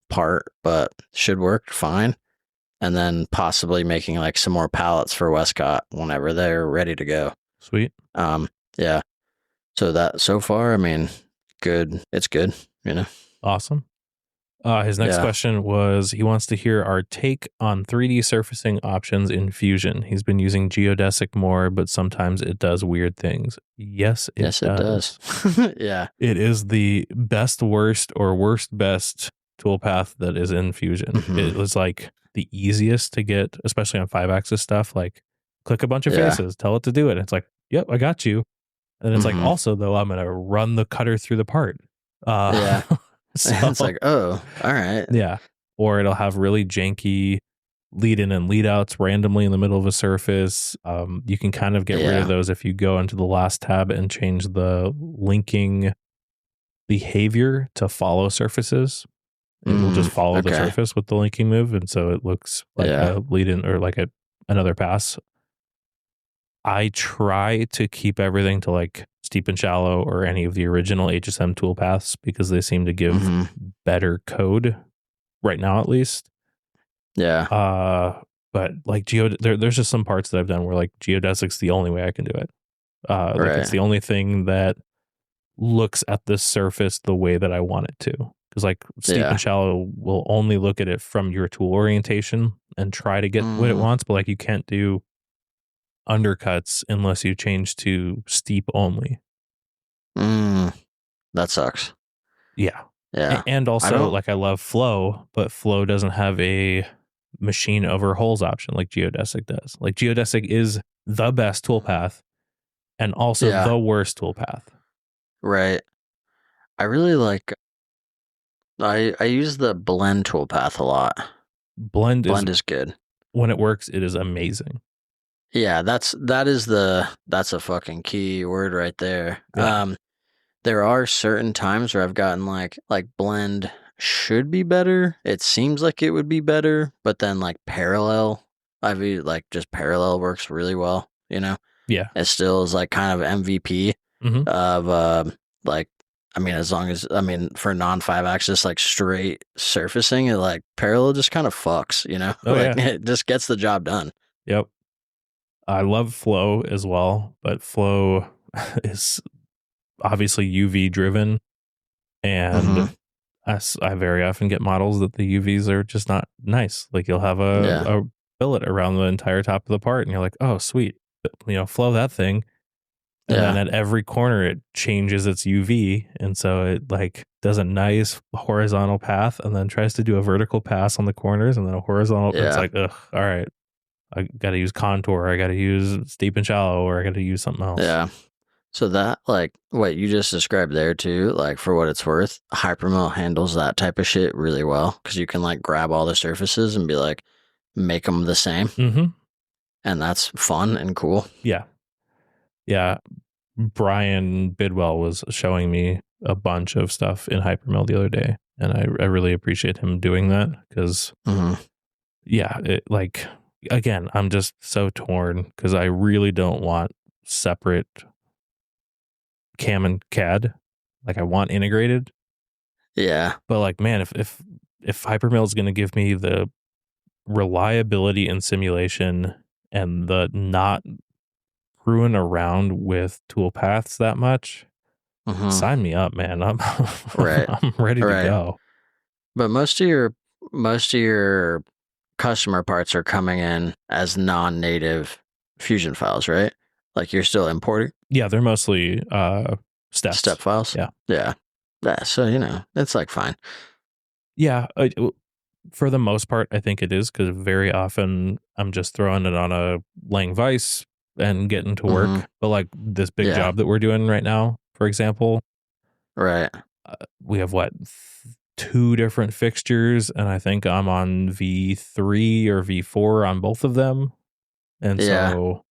part, but should work fine. And then possibly making some more pallets for Westcott whenever they're ready to go. Sweet. Yeah. So far, I mean, good. It's good, Awesome. His next question was, he wants to hear our take on 3D surfacing options in Fusion. He's been using geodesic more, but sometimes it does weird things. Yes, it does. Yeah. It is the best, worst, or worst, best toolpath that is in Fusion. It was the easiest to get, especially on 5-axis stuff. Click a bunch of Yeah. faces, tell it to do it. It's like, yep, I got you. And it's like, Mm-hmm. also though, I'm gonna run the cutter through the part. Yeah. So It's like, oh, all right. yeah. Or it'll have really janky lead in and lead outs randomly in the middle of a surface. You can kind of get rid of Yeah. those if you go into the last tab and change the linking behavior to follow surfaces. It will just follow the Okay. surface with the linking move. And so it looks like Yeah. a lead in or like another pass. I try to keep everything to like steep and shallow or any of the original HSM toolpaths because they seem to give Mm-hmm. better code right now, at least. Yeah. But like there's just some parts that I've done where like geodesic's the only way I can do it. Like it's Right. the only thing that looks at the surface the way that I want it to. Because like steep Yeah. and shallow will only look at it from your tool orientation and try to get what it wants, but like you can't do undercuts unless you change to steep only. That sucks. Yeah. Yeah. And I also don't. like I love flow, but flow doesn't have a machine over holes option like geodesic does. Like geodesic is the best toolpath and also Yeah. the worst toolpath. Right. I really like. I use the blend toolpath a lot. Blend is good. When it works, it is amazing. Yeah, that's a fucking key word right there. Yeah. There are certain times where I've gotten like blend should be better. It seems like it would be better, but then like parallel, like just parallel works really well. Yeah. It still is like kind of MVP Mm-hmm. of like as long as for non 5-axis like straight surfacing, it like parallel just kind of fucks, Oh, like yeah. it just gets the job done. Yep. I love flow as well, but flow is obviously UV driven. And I very often get models that the UVs are just not nice. Like you'll have a billet around the entire top of the part and you're like, oh, sweet. Flow that thing. And then Yeah. at every corner, it changes its UV. And so it like does a nice horizontal path and then tries to do a vertical pass on the corners and then a horizontal. Yeah. It's like, ugh, all right. I got to use contour. I got to use steep and shallow, or I got to use something else. Yeah. So that, like, what you just described there too, like, for what it's worth, Hypermill handles that type of shit really well because you can, like, grab all the surfaces and be like, make them the same. Mm-hmm. And that's fun and cool. Yeah. Yeah. Brian Bidwell was showing me a bunch of stuff in Hypermill the other day, and I really appreciate him doing that because, yeah, it, like, again, I'm just so torn because I really don't want separate cam and CAD. Like, I want integrated. Yeah. But like, man, if Hypermill is going to give me the reliability and simulation and the not screwing around with toolpaths that much, sign me up, man. I'm Right. I'm ready to go. But most of your customer parts are coming in as non-native Fusion files, right? Like you're still importing? Yeah, they're mostly steps. Step files? Yeah. Yeah. So, it's like fine. Yeah. For the most part, I think it is because very often I'm just throwing it on a Lang Vice and getting to work. But like this big job that we're doing right now, for example. Right. We have 2 different fixtures, and I think I'm on V3 or V4 on both of them. And so,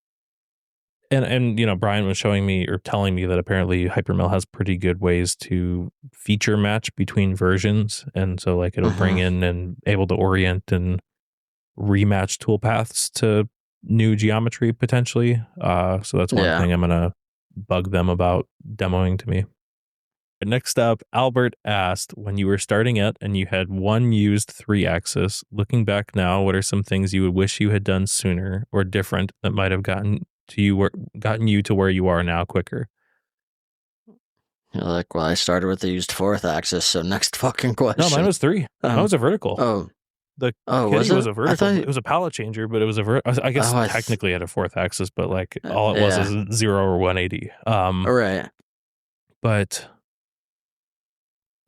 and Brian was showing me or telling me that apparently Hypermill has pretty good ways to feature match between versions. And so like it'll bring in and able to orient and rematch toolpaths to new geometry potentially. So that's one thing I'm going to bug them about demoing to me. Next up, Albert asked, when you were starting out and you had one used 3-axis, looking back now, what are some things you would wish you had done sooner or different that might have gotten you to where you are now quicker? You're like, well, I started with the used 4th axis, so next fucking question. No, mine was 3. Mine was a vertical. The was a vertical. It was a pallet changer, but it was I guess technically had a 4th axis, but like all it was is 0 or 180. Right. But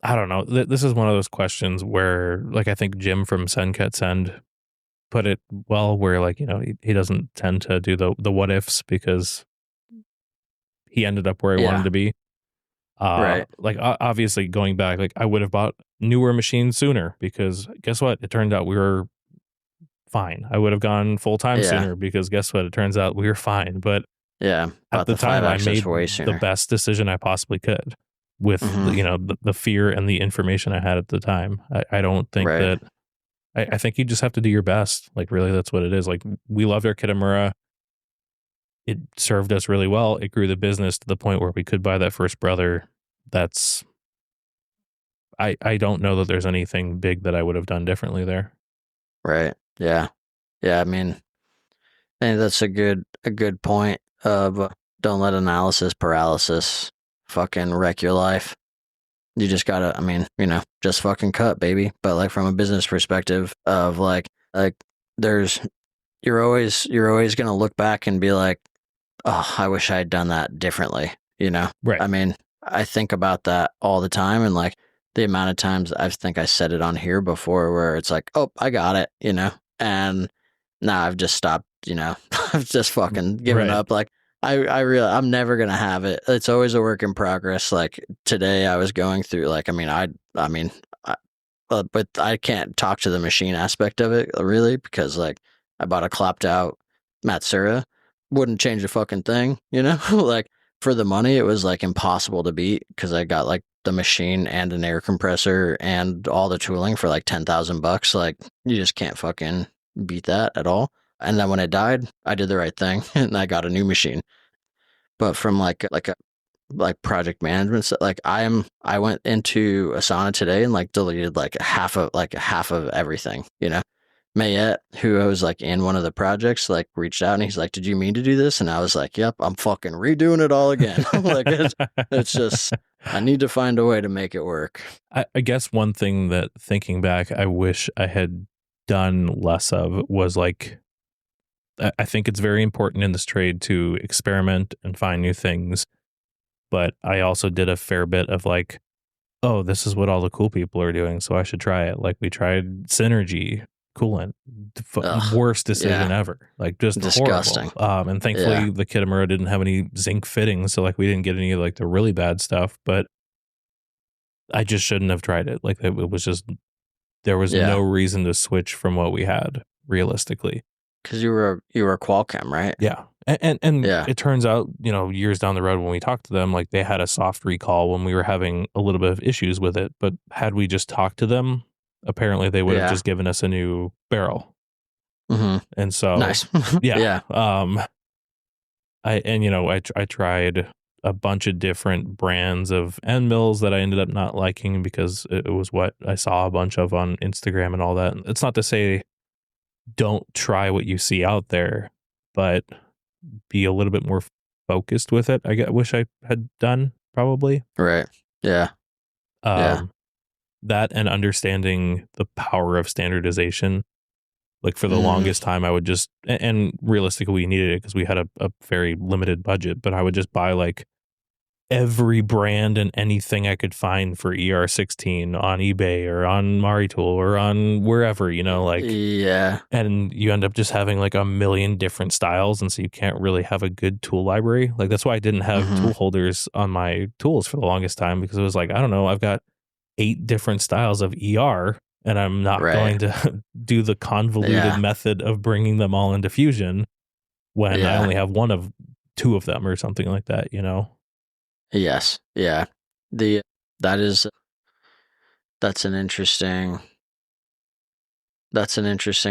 I don't know. This is one of those questions where, like, I think Jim from Senket Send put it well, where like, you know, he doesn't tend to do the what ifs because he ended up where he wanted Yeah. to be. Right. Like obviously going back, like I would have bought newer machines sooner because guess what? It turned out we were fine. I would have gone full time Yeah. sooner because guess what? It turns out we were fine. But Yeah. at Bought the the time, I 5 axis made way the sooner. best decision I possibly could with Mm-hmm. you know the fear and the information I had at the time. I don't think Right. that I think you just have to do your best. Like really, that's what it is. Like we loved our Kitamura. It served us really well. It grew the business to the point where we could buy that first brother. That's I don't know that there's anything big that I would have done differently there. Right. Yeah. Yeah. I mean, I think that's a good point of don't let analysis paralysis fucking wreck your life. You just gotta, I mean, just fucking cut, baby. But like from a business perspective of like there's you're always gonna look back and be like, oh, I wish I had done that differently. Right. I mean, I think about that all the time, and like the amount of times I think I said it on here before where it's like, oh, I got it, and now I've just stopped, I've just fucking given Right. up. Like I'm never gonna have it. It's always a work in progress. Like today I was going through like, but I can't talk to the machine aspect of it really because like I bought a clapped out Matsura, wouldn't change a fucking thing, like for the money it was like impossible to beat because I got like the machine and an air compressor and all the tooling for like $10,000. Like you just can't fucking beat that at all. And then when it died, I did the right thing and I got a new machine. But from like project management stuff, like I went into Asana today and like deleted like half of everything. Mayette, who was like in one of the projects, like reached out and he's like, "Did you mean to do this?" And I was like, "Yep, I'm fucking redoing it all again." Like it's just I need to find a way to make it work. I guess one thing that thinking back, I wish I had done less of was like, I think it's very important in this trade to experiment and find new things. But I also did a fair bit of like, oh, this is what all the cool people are doing, so I should try it. Like we tried Synergy coolant, Ugh, worst decision yeah, ever, like just disgusting. horrible. And Yeah, thankfully the Kitamura didn't have any zinc fittings, so like we didn't get any of like the really bad stuff. But I just shouldn't have tried it. Like it was just there was yeah, no reason to switch from what we had realistically. because you were Qualcomm, right? Yeah. And Yeah, it turns out, years down the road when we talked to them, like they had a soft recall when we were having a little bit of issues with it. But had we just talked to them, apparently they would have yeah. just given us a new barrel. Mm-hmm. And so, Nice. yeah. Yeah. I tried a bunch of different brands of end mills that I ended up not liking because it was what I saw a bunch of on Instagram and all that. It's not to say don't try what you see out there, but be a little bit more focused with it. Wish I had done probably. Right. Yeah. Yeah. Um, that and understanding the power of standardization. Like for the Mm, longest time, I would just, and realistically, we needed it because we had a very limited budget, but I would just buy like every brand and anything I could find for ER16 on eBay or on Maritool or on wherever, like, yeah. and you end up just having like a million different styles. And so you can't really have a good tool library. Like that's why I didn't have Mm-hmm. tool holders on my tools for the longest time because it was like, I don't know, I've got 8 different styles of ER and I'm not Right. going to do the convoluted Yeah. method of bringing them all into Fusion when I Yeah. only have one of 2 of them or something like that. Yes. Yeah. The that is that's an interesting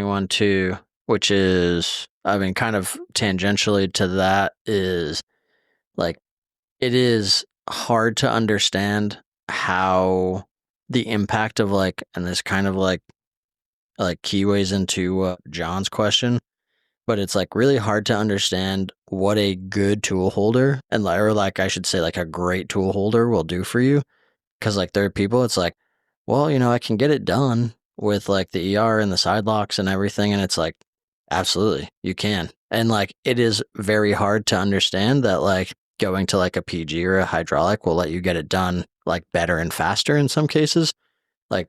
one too, which is I mean kind of tangentially to that is like it is hard to understand how the impact of like and this kind of like keyways into John's question, but it's like really hard to understand what a good tool holder and or like I should say like a great tool holder will do for you. Because like there are people, it's like, well, I can get it done with like the ER and the side locks and everything, and it's like, absolutely, you can. And like it is very hard to understand that like going to like a PG or a hydraulic will let you get it done like better and faster in some cases. Like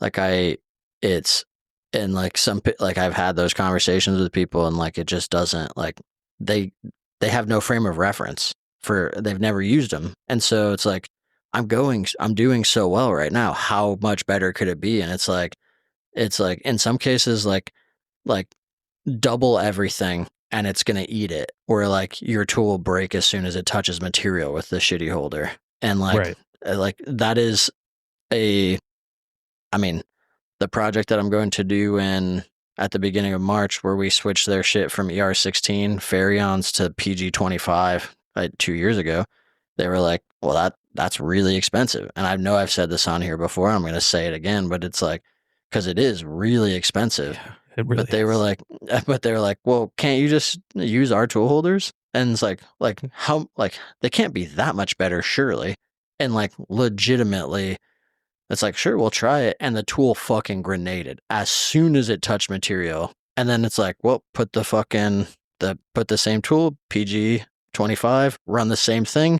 like I, it's and like like I've had those conversations with people, and like it just doesn't like they they have no frame of reference for they've never used them, and so it's like I'm doing so well right now. How much better could it be? And it's like in some cases like double everything and it's gonna eat it, or like your tool will break as soon as it touches material with the shitty holder, and Right. like that is a I mean the project that I'm going to do in at the beginning of March, where we switched their shit from ER16 Farions to PG25 like 2 years ago. They were like, "Well, that's really expensive," and I know I've said this on here before. I'm going to say it again, but it's like because it is really expensive. Yeah, it really But they were is. like, "Well, can't you just use our tool holders?" And it's like how like they can't be that much better, surely. And like legitimately, it's like, sure, we'll try it. And the tool fucking grenaded as soon as it touched material. And then it's like, well, put the same tool, PG 25, run the same thing,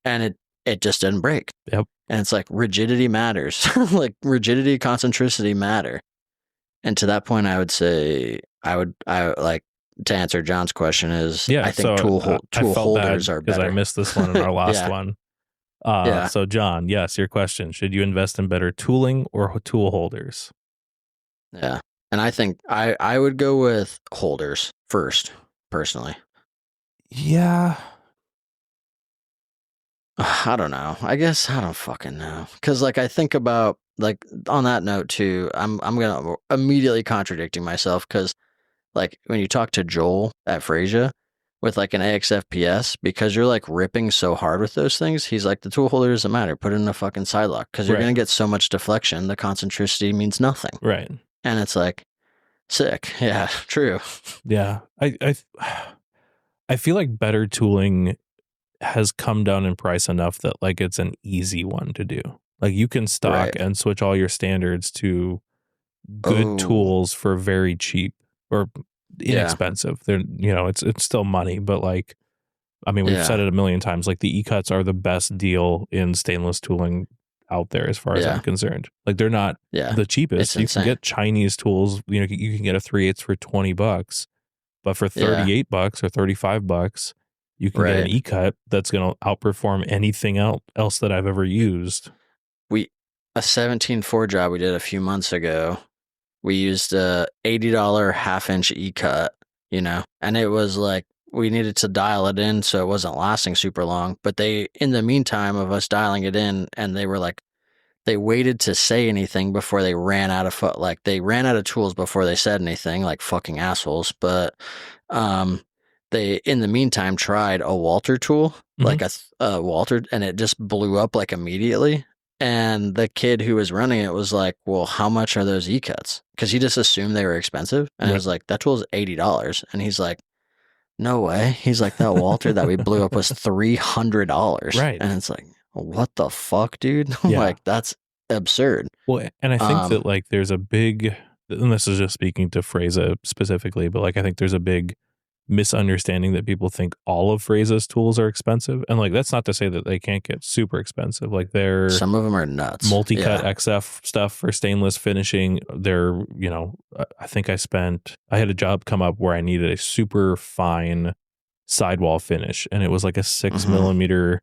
and it just didn't break. Yep. And it's like rigidity matters. Like rigidity, concentricity matter. And to that point, I would say I like to answer John's question is Yeah. I think So I tool felt bad holders are because I better. missed this one in our last Yeah. one. Yeah. So John, yes, your question: should you invest in better tooling or tool holders? Yeah. And I think I would go with holders first, personally. Yeah. I don't know. I guess I don't fucking know. Cause like I think about like on that note too, I'm gonna immediately contradicting myself because like when you talk to Joel at Frasier with like an AXFPS, because you're like ripping so hard with those things, he's like the tool holder doesn't matter. Put it in a fucking side lock because you're Right. gonna get so much deflection. The concentricity means nothing. Right. And it's like sick. Yeah, true. Yeah. I feel like better tooling has come down in price enough that like it's an easy one to do. Like you can stock Right. and switch all your standards to good Oh, tools for very cheap or yeah. inexpensive. They're it's still money, but like I mean we've said Yeah. it a million times. Like the E-cuts are the best deal in stainless tooling out there as far as I'm Yeah. concerned. Like they're not Yeah. the cheapest. It's You can insane. get Chinese tools. You can get a 3/8 for $20, but for Yeah. $38 or $35, you can get an Right. E-cut that's going to outperform anything else that I've ever used. We a 17.4 job we did a few months ago. We used a $80 half-inch E-cut, and it was like we needed to dial it in so it wasn't lasting super long. But they, in the meantime of us dialing it in, and they were like, they waited to say anything before they ran out of they ran out of tools before they said anything, like fucking assholes. But um, they in the meantime tried a Walter tool, Mm-hmm. like a Walter, and it just blew up like immediately. And the kid who was running it was like, "Well, how much are those E-cuts?" Because he just assumed they were expensive, and I Right. was like, "That tool's $80," and he's like, "No way." He's like, "That Walter that we blew up was $300," Right. and it's like, what the fuck, dude? I'm Yeah. like, that's absurd. Well, and I think that Um, like there's a big, and this is just speaking to Freza specifically, but like I think there's a big misunderstanding that people think all of Freza's tools are expensive. And like that's not to say that they can't get super expensive. Like they're some of them are nuts. multi-cut Yeah. XF stuff for stainless finishing. They're, I think I had a job come up where I needed a super fine sidewall finish, and it was like a 6 millimeter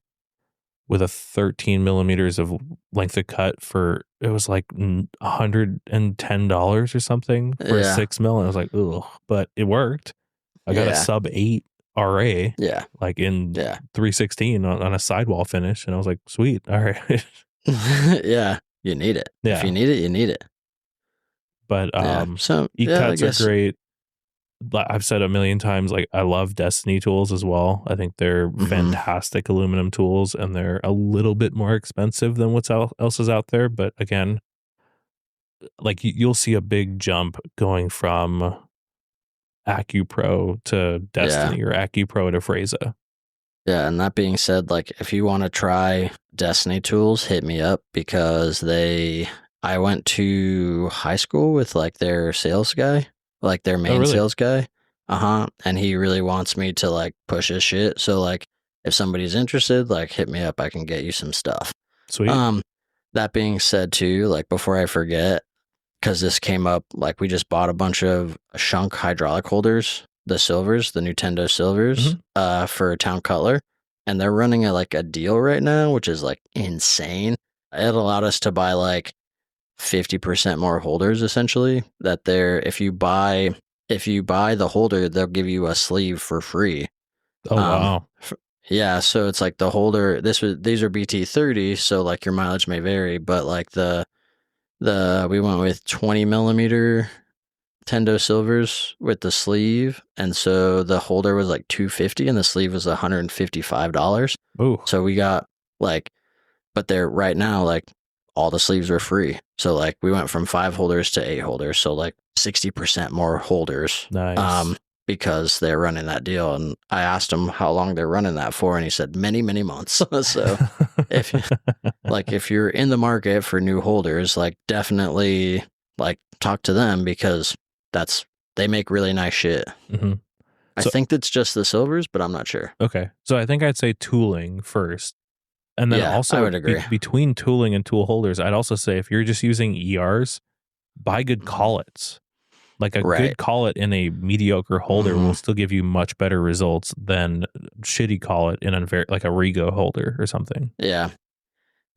with a 13 millimeters of length of cut for, it was like $110 or something for a Yeah. 6 mil. And I was like, ugh, but it worked. I got a Yeah. sub 8 RA Yeah. like in Yeah. 316 on a sidewall finish. And I was like, sweet. All right. Yeah. You need it. If Yeah. you need it, you need it. But Yeah. So, yeah, I E-cuts are guess. great. I've said a million times, like I love Destiny tools as well. I think they're fantastic aluminum tools, and they're a little bit more expensive than what's else is out there. But again, like you'll see a big jump going from AccuPro to Destiny or AccuPro to Freza. Yeah. And that being said, like, if you want to try Destiny tools, hit me up because I went to high school with like their sales guy, like their main really? sales guy. And he really wants me to like push his shit. So like if somebody's interested, like hit me up. I can get you some stuff. Sweet. That being said too, like before I forget, because this came up, like we just bought a bunch of Shunk hydraulic holders, the silvers, the Nintendo silvers, for Town Cutler, and they're running a deal right now, which is like insane. It allowed us to buy like 50% more holders essentially. That they're if you buy the holder, they'll give you a sleeve for free. Oh wow. Yeah, so it's like the holder. These are BT30, so like your mileage may vary, but like we went with 20 millimeter Nintendo silvers with the sleeve, and so the holder was like $250 and the sleeve was $155. Ooh. So we got like, but they're right now like all the sleeves were free. So like we went from 5 holders to 8 holders, so like 60% more holders. Nice. Because they're running that deal, and I asked him how long they're running that for, and he said many, many months. So if you're in the market for new holders, like definitely like talk to them, because they make really nice shit. Mm-hmm. I think it's just the silvers, but I'm not sure. Okay, so I think I'd say tooling first, and then also I would agree. Between tooling and tool holders, I'd also say if you're just using ERs, buy good collets. Like a good collet in a mediocre holder will still give you much better results than shitty collet in like a Rego holder or something. Yeah,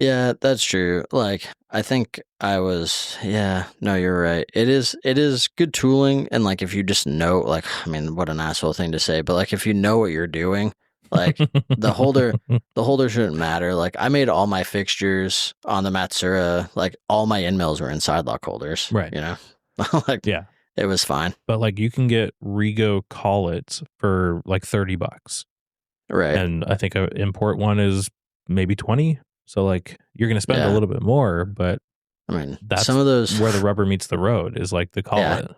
that's true. Like I think no, you're right. It is good tooling, and like if you just know, like, I mean, what an asshole thing to say, but like if you know what you're doing, like the holder shouldn't matter. Like I made all my fixtures on the Matsura, like all my end mills were in side lock holders. Right. You know? Like yeah. It was fine. But like you can get Rego collets for like $30. Right. And I think an import one is maybe 20. So like you're going to spend a little bit more, but I mean, that's some of those where the rubber meets the road is like the collet. Yeah.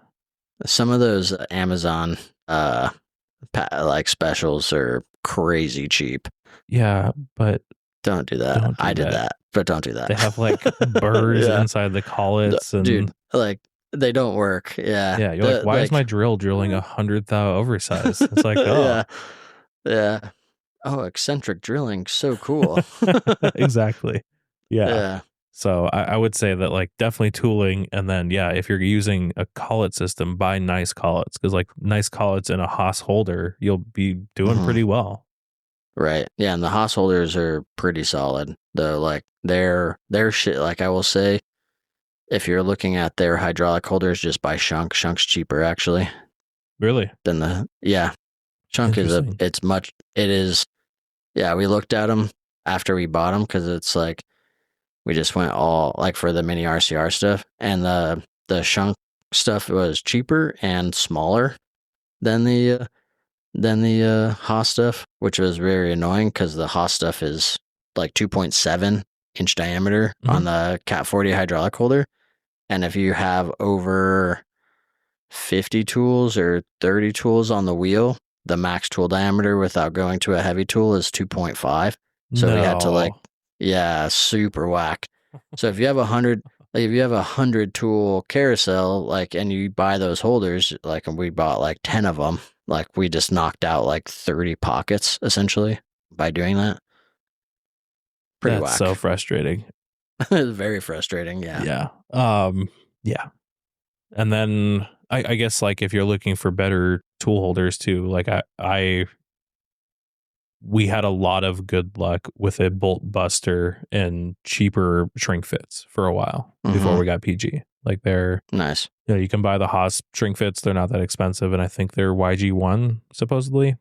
Some of those Amazon like specials are crazy cheap. Yeah, but don't do that. I did that, but don't do that. They have like burrs inside the collets, and dude, like they don't work. Yeah, yeah. You're like, why is my drill drilling 100 thou oversized? It's like, oh, yeah. Oh, eccentric drilling, so cool. Exactly. Yeah. So I would say that like definitely tooling, and then if you're using a collet system, buy nice collets, because like nice collets in a Haas holder, you'll be doing pretty well. Right. Yeah, and the Haas holders are pretty solid. Though like their shit, like I will say, if you're looking at their hydraulic holders, just buy Shunk. Shunk's cheaper actually. Really? Than Shunk is we looked at them after we bought them, because it's like we just went all like for the mini RCR stuff, and the Shunk stuff was cheaper and smaller than the Haas stuff, which was very annoying because the Haas stuff is like 2.7 inch diameter on the Cat 40 hydraulic holder, and if you have over 50 tools or 30 tools on the wheel, the max tool diameter without going to a heavy tool is 2.5. So we had to super whack. So if you have 100 tool carousel, like, and you buy those holders, like, and we bought like 10 of them, like we just knocked out like 30 pockets essentially by doing that. Pretty whack. So frustrating. It's very frustrating. Yeah. Yeah. And then I guess like if you're looking for better tool holders too, like we had a lot of good luck with a bolt buster and cheaper shrink fits for a while before we got PG. Like they're nice. You can buy the Haas shrink fits. They're not that expensive. And I think they're YG1 supposedly.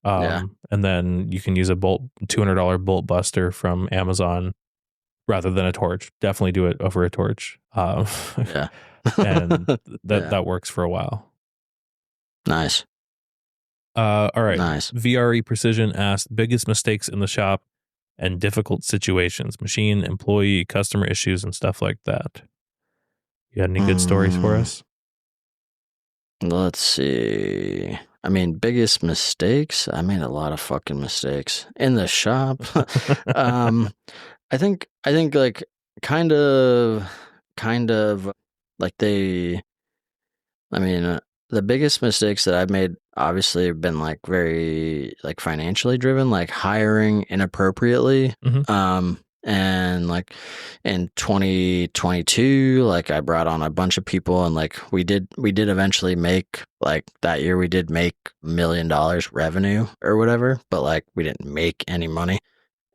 And then you can use a $200 bolt buster from Amazon rather than a torch. Definitely do it over a torch. And that works for a while. Nice. All right. Nice. VRE Precision asked biggest mistakes in the shop and difficult situations, machine, employee, customer issues, and stuff like that. You got any good stories for us? Let's see. I mean, biggest mistakes. I made a lot of fucking mistakes in the shop. I think like kind of like the biggest mistakes that I've made obviously have been like very like financially driven, like hiring inappropriately. And like in 2022, like I brought on a bunch of people, and like we did eventually make, like that year we did make $1 million revenue or whatever, but like we didn't make any money.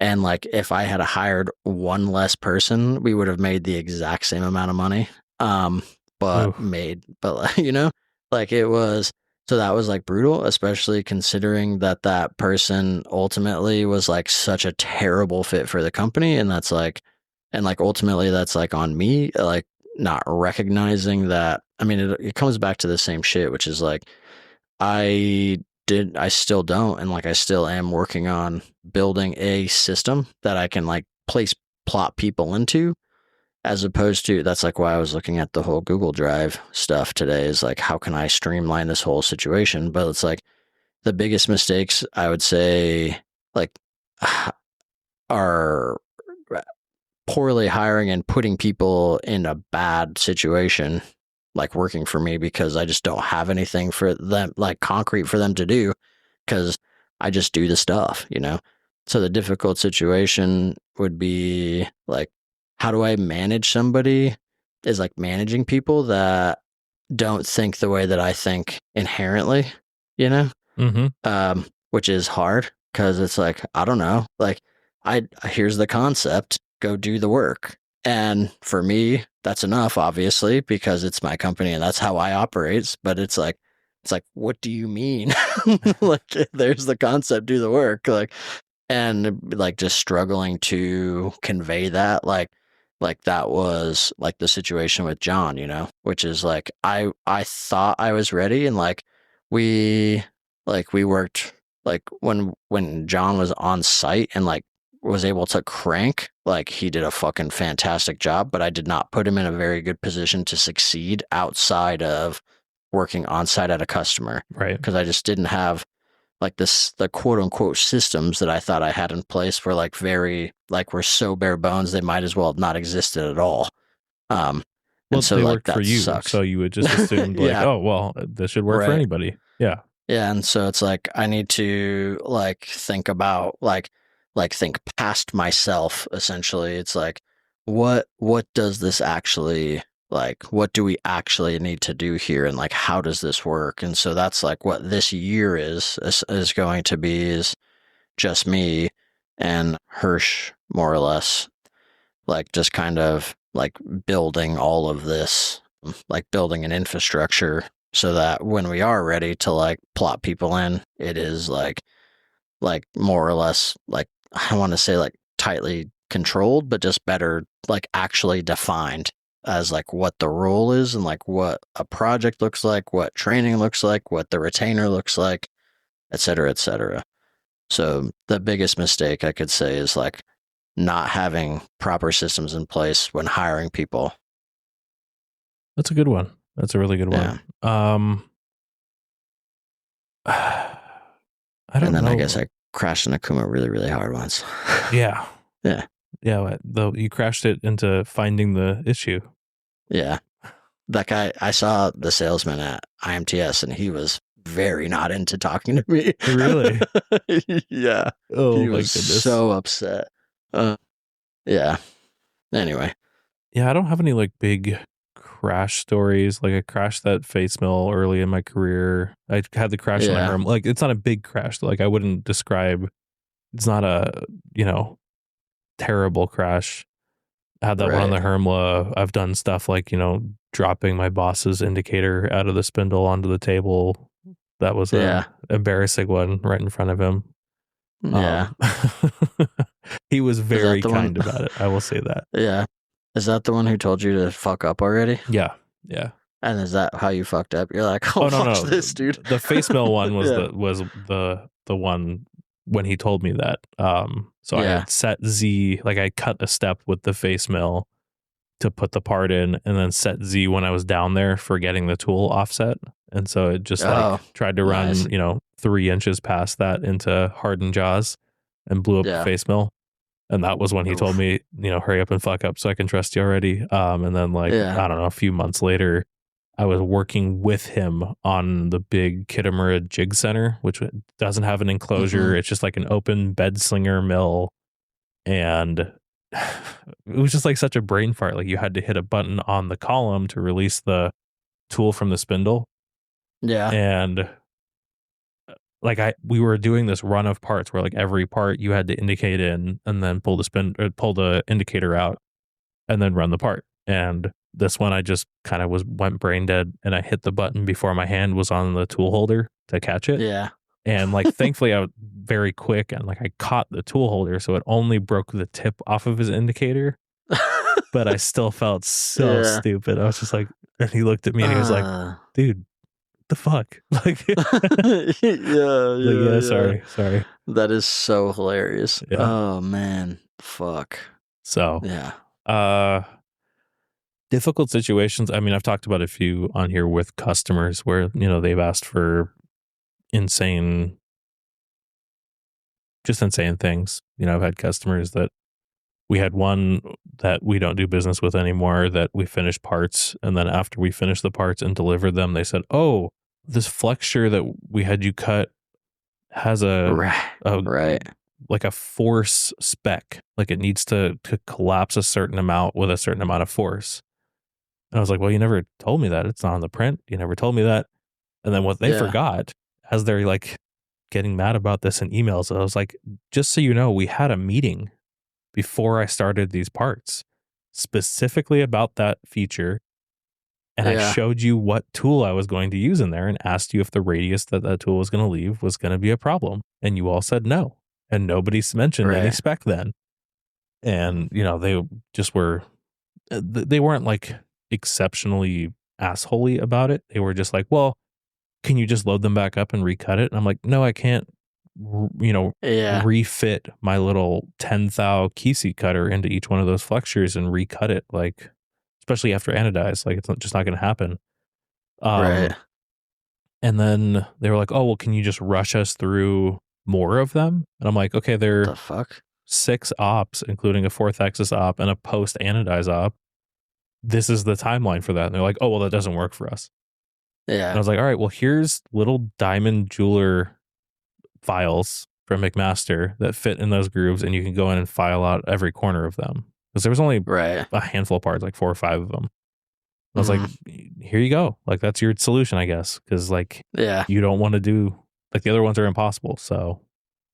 And like if I had hired one less person, we would have made the exact same amount of money. But Oof. you know, like it was, so that was like brutal, especially considering that that person ultimately was like such a terrible fit for the company. And that's like, and like ultimately that's like on me, like not recognizing that. I mean, it comes back to the same shit, which is like, I still don't, and like I still am working on building a system that I can like plot people into, as opposed to, that's like why I was looking at the whole Google Drive stuff today, is like how can I streamline this whole situation. But it's like the biggest mistakes I would say like are poorly hiring and putting people in a bad situation, like working for me, because I just don't have anything for them, like concrete for them to do, because I just do the stuff, you know? So the difficult situation would be like, how do I manage somebody, is like managing people that don't think the way that I think inherently, you know? Which is hard, because it's like, I don't know, like here's the concept, go do the work. And for me, that's enough, obviously, because it's my company and that's how I operate. But it's like, what do you mean? Like, there's the concept, do the work. Like, and like just struggling to convey that, like that was like the situation with John, you know, which is like, I thought I was ready, and we we worked, like when John was on site and like was able to crank, like he did a fucking fantastic job, but I did not put him in a very good position to succeed outside of working on site at a customer. Right. Because I just didn't have like the quote unquote systems that I thought I had in place were like were so bare bones, they might as well have not existed at all. Well, and so they like worked for that you, sucks. so you would just assumed like, Yeah, oh well, this should work for right. anybody. Yeah. Yeah, and so it's like I need to like think about think past myself, essentially. It's like, what does this actually, like what do we actually need to do here, and like how does this work? And so that's like what this year is going to be, is just me and Hirsch, more or less, like just kind of like building all of this, like building an infrastructure, so that when we are ready to like plot people in, it is like more or less, like I don't want to say like tightly controlled, but just better like actually defined as like what the role is, and like what a project looks like, what training looks like, what the retainer looks like, et cetera, et cetera. So the biggest mistake I could say is like not having proper systems in place when hiring people. That's a good one. That's a really good one. I don't know. And then I guess I crashed in Akuma really, really hard once. Yeah. Yeah. Yeah. Though you crashed it into finding the issue. Yeah. That guy, I saw the salesman at IMTS, and he was very not into talking to me. Really? Yeah. Oh, he my was goodness. so upset. Yeah. Anyway. Yeah, I don't have any like big crash stories. Like I crashed that face mill early in my career. I had the crash in my home. Like it's not a big crash. Like I wouldn't describe, it's not a, terrible crash. I had that one on the Hermla. I've done stuff like, dropping my boss's indicator out of the spindle onto the table. That was a embarrassing one right in front of him. Yeah. He was very kind about it. I will say that. Yeah. Is that the one who told you to fuck up already? Yeah. Yeah. And is that how you fucked up? You're like, oh no, this dude. The face mill one was the one when he told me that. So I had set Z, like I cut a step with the face mill to put the part in, and then set Z when I was down there for getting the tool offset. And so it just tried to run, 3 inches past that into hardened jaws and blew up the face mill. And that was when he told me, hurry up and fuck up so I can trust you already. And then I don't know, a few months later, I was working with him on the big Kitamura Jig Center, which doesn't have an enclosure. It's just like an open bed slinger mill. And it was just like such a brain fart. Like you had to hit a button on the column to release the tool from the spindle. Yeah. And like we were doing this run of parts where like every part you had to indicate in and then pull the indicator out and then run the part. And this one I just kind of went brain dead and I hit the button before my hand was on the tool holder to catch it. Yeah. And like thankfully I was very quick and like I caught the tool holder, so it only broke the tip off of his indicator. But I still felt so stupid. I was just like, and he looked at me and he was like, dude, the fuck? Like, yeah, sorry. That is so hilarious. Yeah. Oh man, fuck. So yeah. Difficult situations. I mean, I've talked about a few on here with customers where, you know, they've asked for insane things. You know, I've had customers that we had one that we don't do business with anymore that we finished parts. And then after we finished the parts and delivered them, they said, oh, this flexure that we had you cut has right. like a force spec. Like it needs to collapse a certain amount with a certain amount of force. And I was like, well, you never told me that. It's not on the print. You never told me that. And then what they forgot, as they're like getting mad about this in emails, I was like, just so you know, we had a meeting before I started these parts specifically about that feature. And I showed you what tool I was going to use in there and asked you if the radius that tool was going to leave was going to be a problem. And you all said no. And nobody mentioned any spec then. And, you know, they just they weren't like exceptionally assholey about it. They were just like, well, can you just load them back up and recut it? And I'm like, no, I can't, refit my little 10 thou Kesey cutter into each one of those flexures and recut it. Like, especially after anodize, like it's just not going to happen. Right. And then they were like, oh, well, can you just rush us through more of them? And I'm like, okay, what the fuck? 6 ops, including a 4th axis op and a post anodize op. This is the timeline for that. And they're like, oh, well, that doesn't work for us. Yeah. And I was like, all right, well, here's little diamond jeweler files from McMaster that fit in those grooves, and you can go in and file out every corner of them. Because there was only a handful of parts, like 4 or 5 of them. I was like, here you go. Like, that's your solution, I guess. Because, like, you don't want to do, like, the other ones are impossible. So,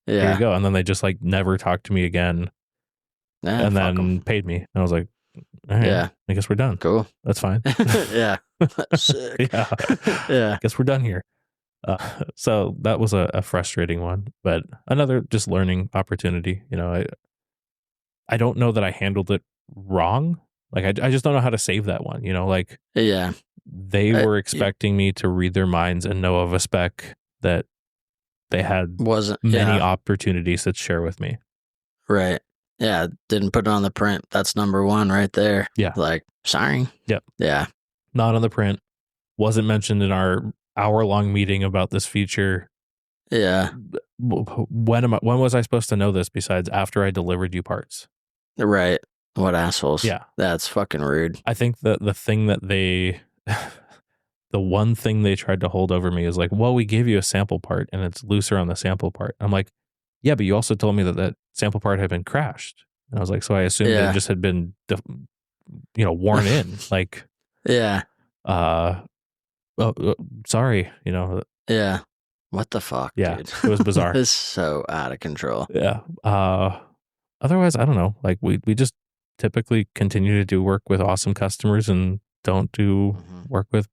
here you go. And then they just, like, never talked to me again. And then paid me. And I was like, all right, I guess we're done. Cool. That's fine. Sick. I guess we're done here. So that was a frustrating one, but another just learning opportunity. You know, I don't know that I handled it wrong. Like I just don't know how to save that one. You know, like they were expecting me to read their minds and know of a spec that they had many opportunities to share with me. Right. Yeah. Didn't put it on the print. That's number one right there. Yeah. Like, sorry. Yep. Yeah. Not on the print. Wasn't mentioned in our hour-long meeting about this feature. Yeah. When was I supposed to know this besides after I delivered you parts? Right. What assholes. Yeah. That's fucking rude. I think that the thing that the one thing they tried to hold over me is like, well, we gave you a sample part and it's looser on the sample part. I'm like, yeah, but you also told me that sample part had been crashed. And I was like, so I assumed it just had been, worn in. Like, sorry, Yeah. What the fuck, yeah, dude? It was bizarre. It's so out of control. Yeah. Otherwise, I don't know. Like we just typically continue to do work with awesome customers and don't do work with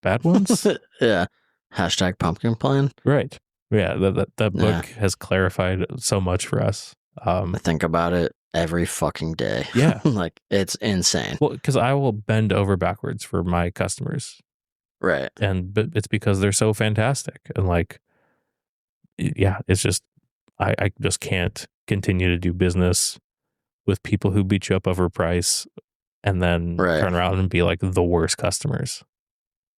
bad ones. Yeah. Hashtag pumpkin plan. Right. Yeah. That book has clarified so much for us. I think about it every fucking day. Yeah. Like it's insane. Well, because I will bend over backwards for my customers. Right. But it's because they're so fantastic. And like, yeah, it's just, I just can't continue to do business with people who beat you up over price and then turn around and be like the worst customers.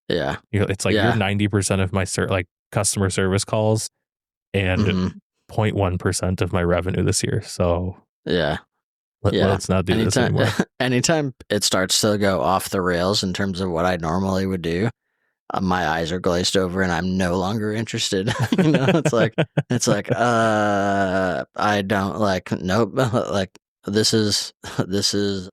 Yeah. It's like you're 90% of my customer service calls and 0.1% of my revenue this year. So let's not do this anymore. Anytime it starts to go off the rails in terms of what I normally would do, my eyes are glazed over and I'm no longer interested. It's like, I don't nope. Like this is this is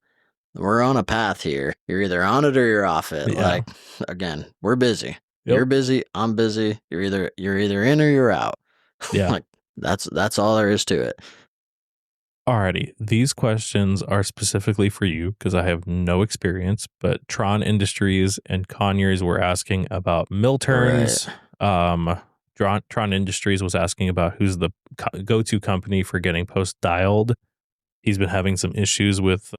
we're on a path here. You're either on it or you're off it. Yeah. Like, again, we're busy. Yep. You're busy, I'm busy. You're either in or you're out. Yeah. Like, that's all there is to it. Alrighty, these questions are specifically for you because I have no experience, but Tron Industries and Conyers were asking about mill turns. Tron Industries was asking about who's the go-to company for getting post-dialed. He's been having some issues with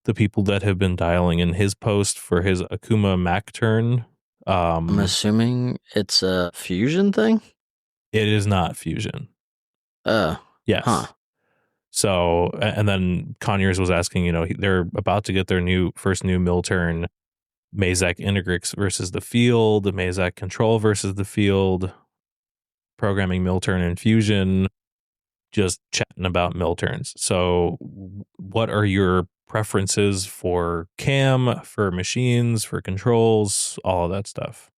the people that have been dialing in his post for his Akuma Mac turn. I'm assuming it's a fusion thing? It is not fusion. Yes. Huh. So, and then Conyers was asking, you know, they're about to get their first new mill turn, Mazak Integrix versus the field, the Mazak Control versus the field, programming mill turn and fusion, just chatting about mill turns. So, what are your preferences for cam, for machines, for controls, all of that stuff?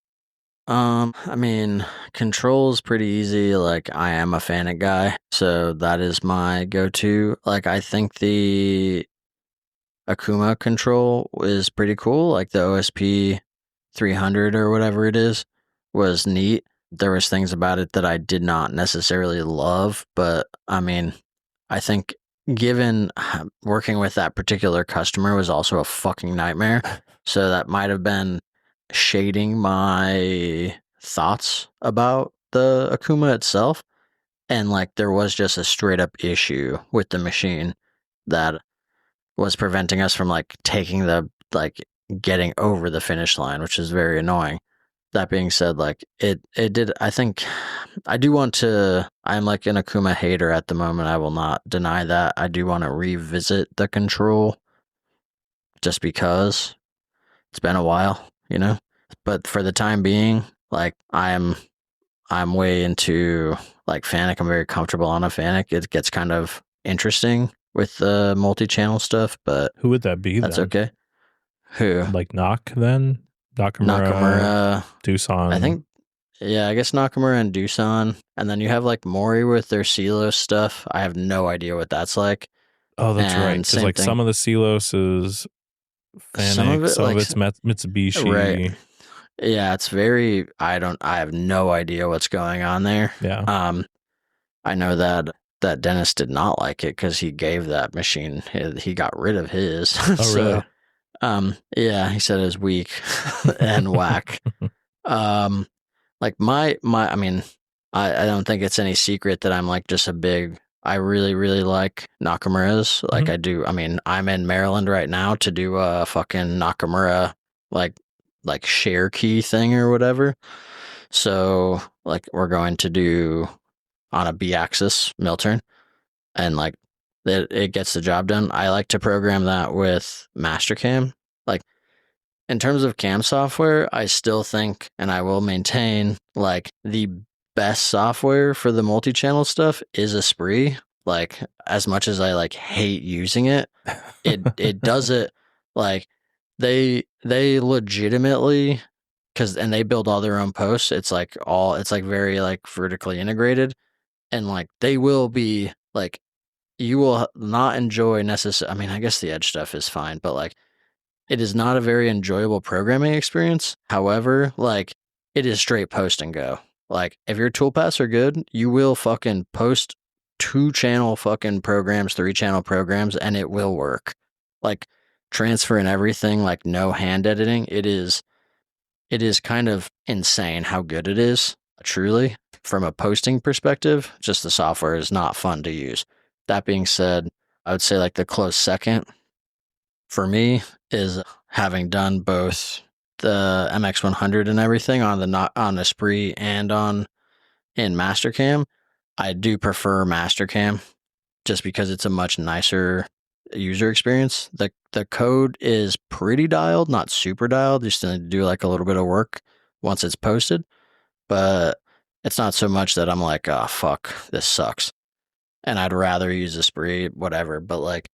I mean, control's pretty easy. Like, I am a Fanic guy, so that is my go-to. Like, I think the Akuma control is pretty cool. Like, the OSP 300 or whatever it is was neat. There was things about it that I did not necessarily love, but I mean, I think given working with that particular customer was also a fucking nightmare. So that might have been shading my thoughts about the Akuma itself. And like, there was just a straight up issue with the machine that was preventing us from like getting over the finish line, which is very annoying. That being said, like it did, I think I'm like an Akuma hater at the moment. I will not deny that. I do want to revisit the control just because it's been a while, you know? But for the time being, like I'm way into like Fanic. I'm very comfortable on a Fanic. It gets kind of interesting with the multi-channel stuff, but who would that be? That's then? okay. Who? Like Nakamura, Doosan. I think, yeah, I guess Nakamura and Doosan. And then you have like Mori with their Silos stuff. I have no idea what that's like. Oh, that's right. Because like some of the Silos is Fanic, some of it's Mitsubishi. Right. Yeah, it's very, I have no idea what's going on there. Yeah. I know that Dennis did not like it because he gave that machine, he got rid of his. Oh, really? Yeah, he said it was weak and whack. Like I mean, I don't think it's any secret that I'm like just I really, really like Nakamura's. Like I do. I mean, I'm in Maryland right now to do a fucking Nakamura like share key thing or whatever. So like we're going to do on a B-axis mill turn, and like it gets the job done. I like to program that with Mastercam. Like in terms of cam software, I still think, and I will maintain, like the best software for the multi-channel stuff is Esprit. Like as much as I like hate using it, it does it. Like they legitimately, and they build all their own posts. It's like very like vertically integrated, and like they will be like, you will not enjoy necessarily. I mean, I guess the edge stuff is fine, but like it is not a very enjoyable programming experience. However, like it is straight post and go. Like if your toolpaths are good, you will fucking post 2-channel fucking programs, 3-channel programs, and it will work. Like transfer and everything, like no hand editing. It is kind of insane how good it is, truly. From a posting perspective, just the software is not fun to use. That being said, I would say like the close second for me is having done both the MX100 and everything on Esprit and in Mastercam. I do prefer Mastercam just because it's a much nicer user experience. The code is pretty dialed, not super dialed. You still need to do like a little bit of work once it's posted, but it's not so much that I'm like, oh fuck, this sucks, and I'd rather use Esprit, whatever. But like,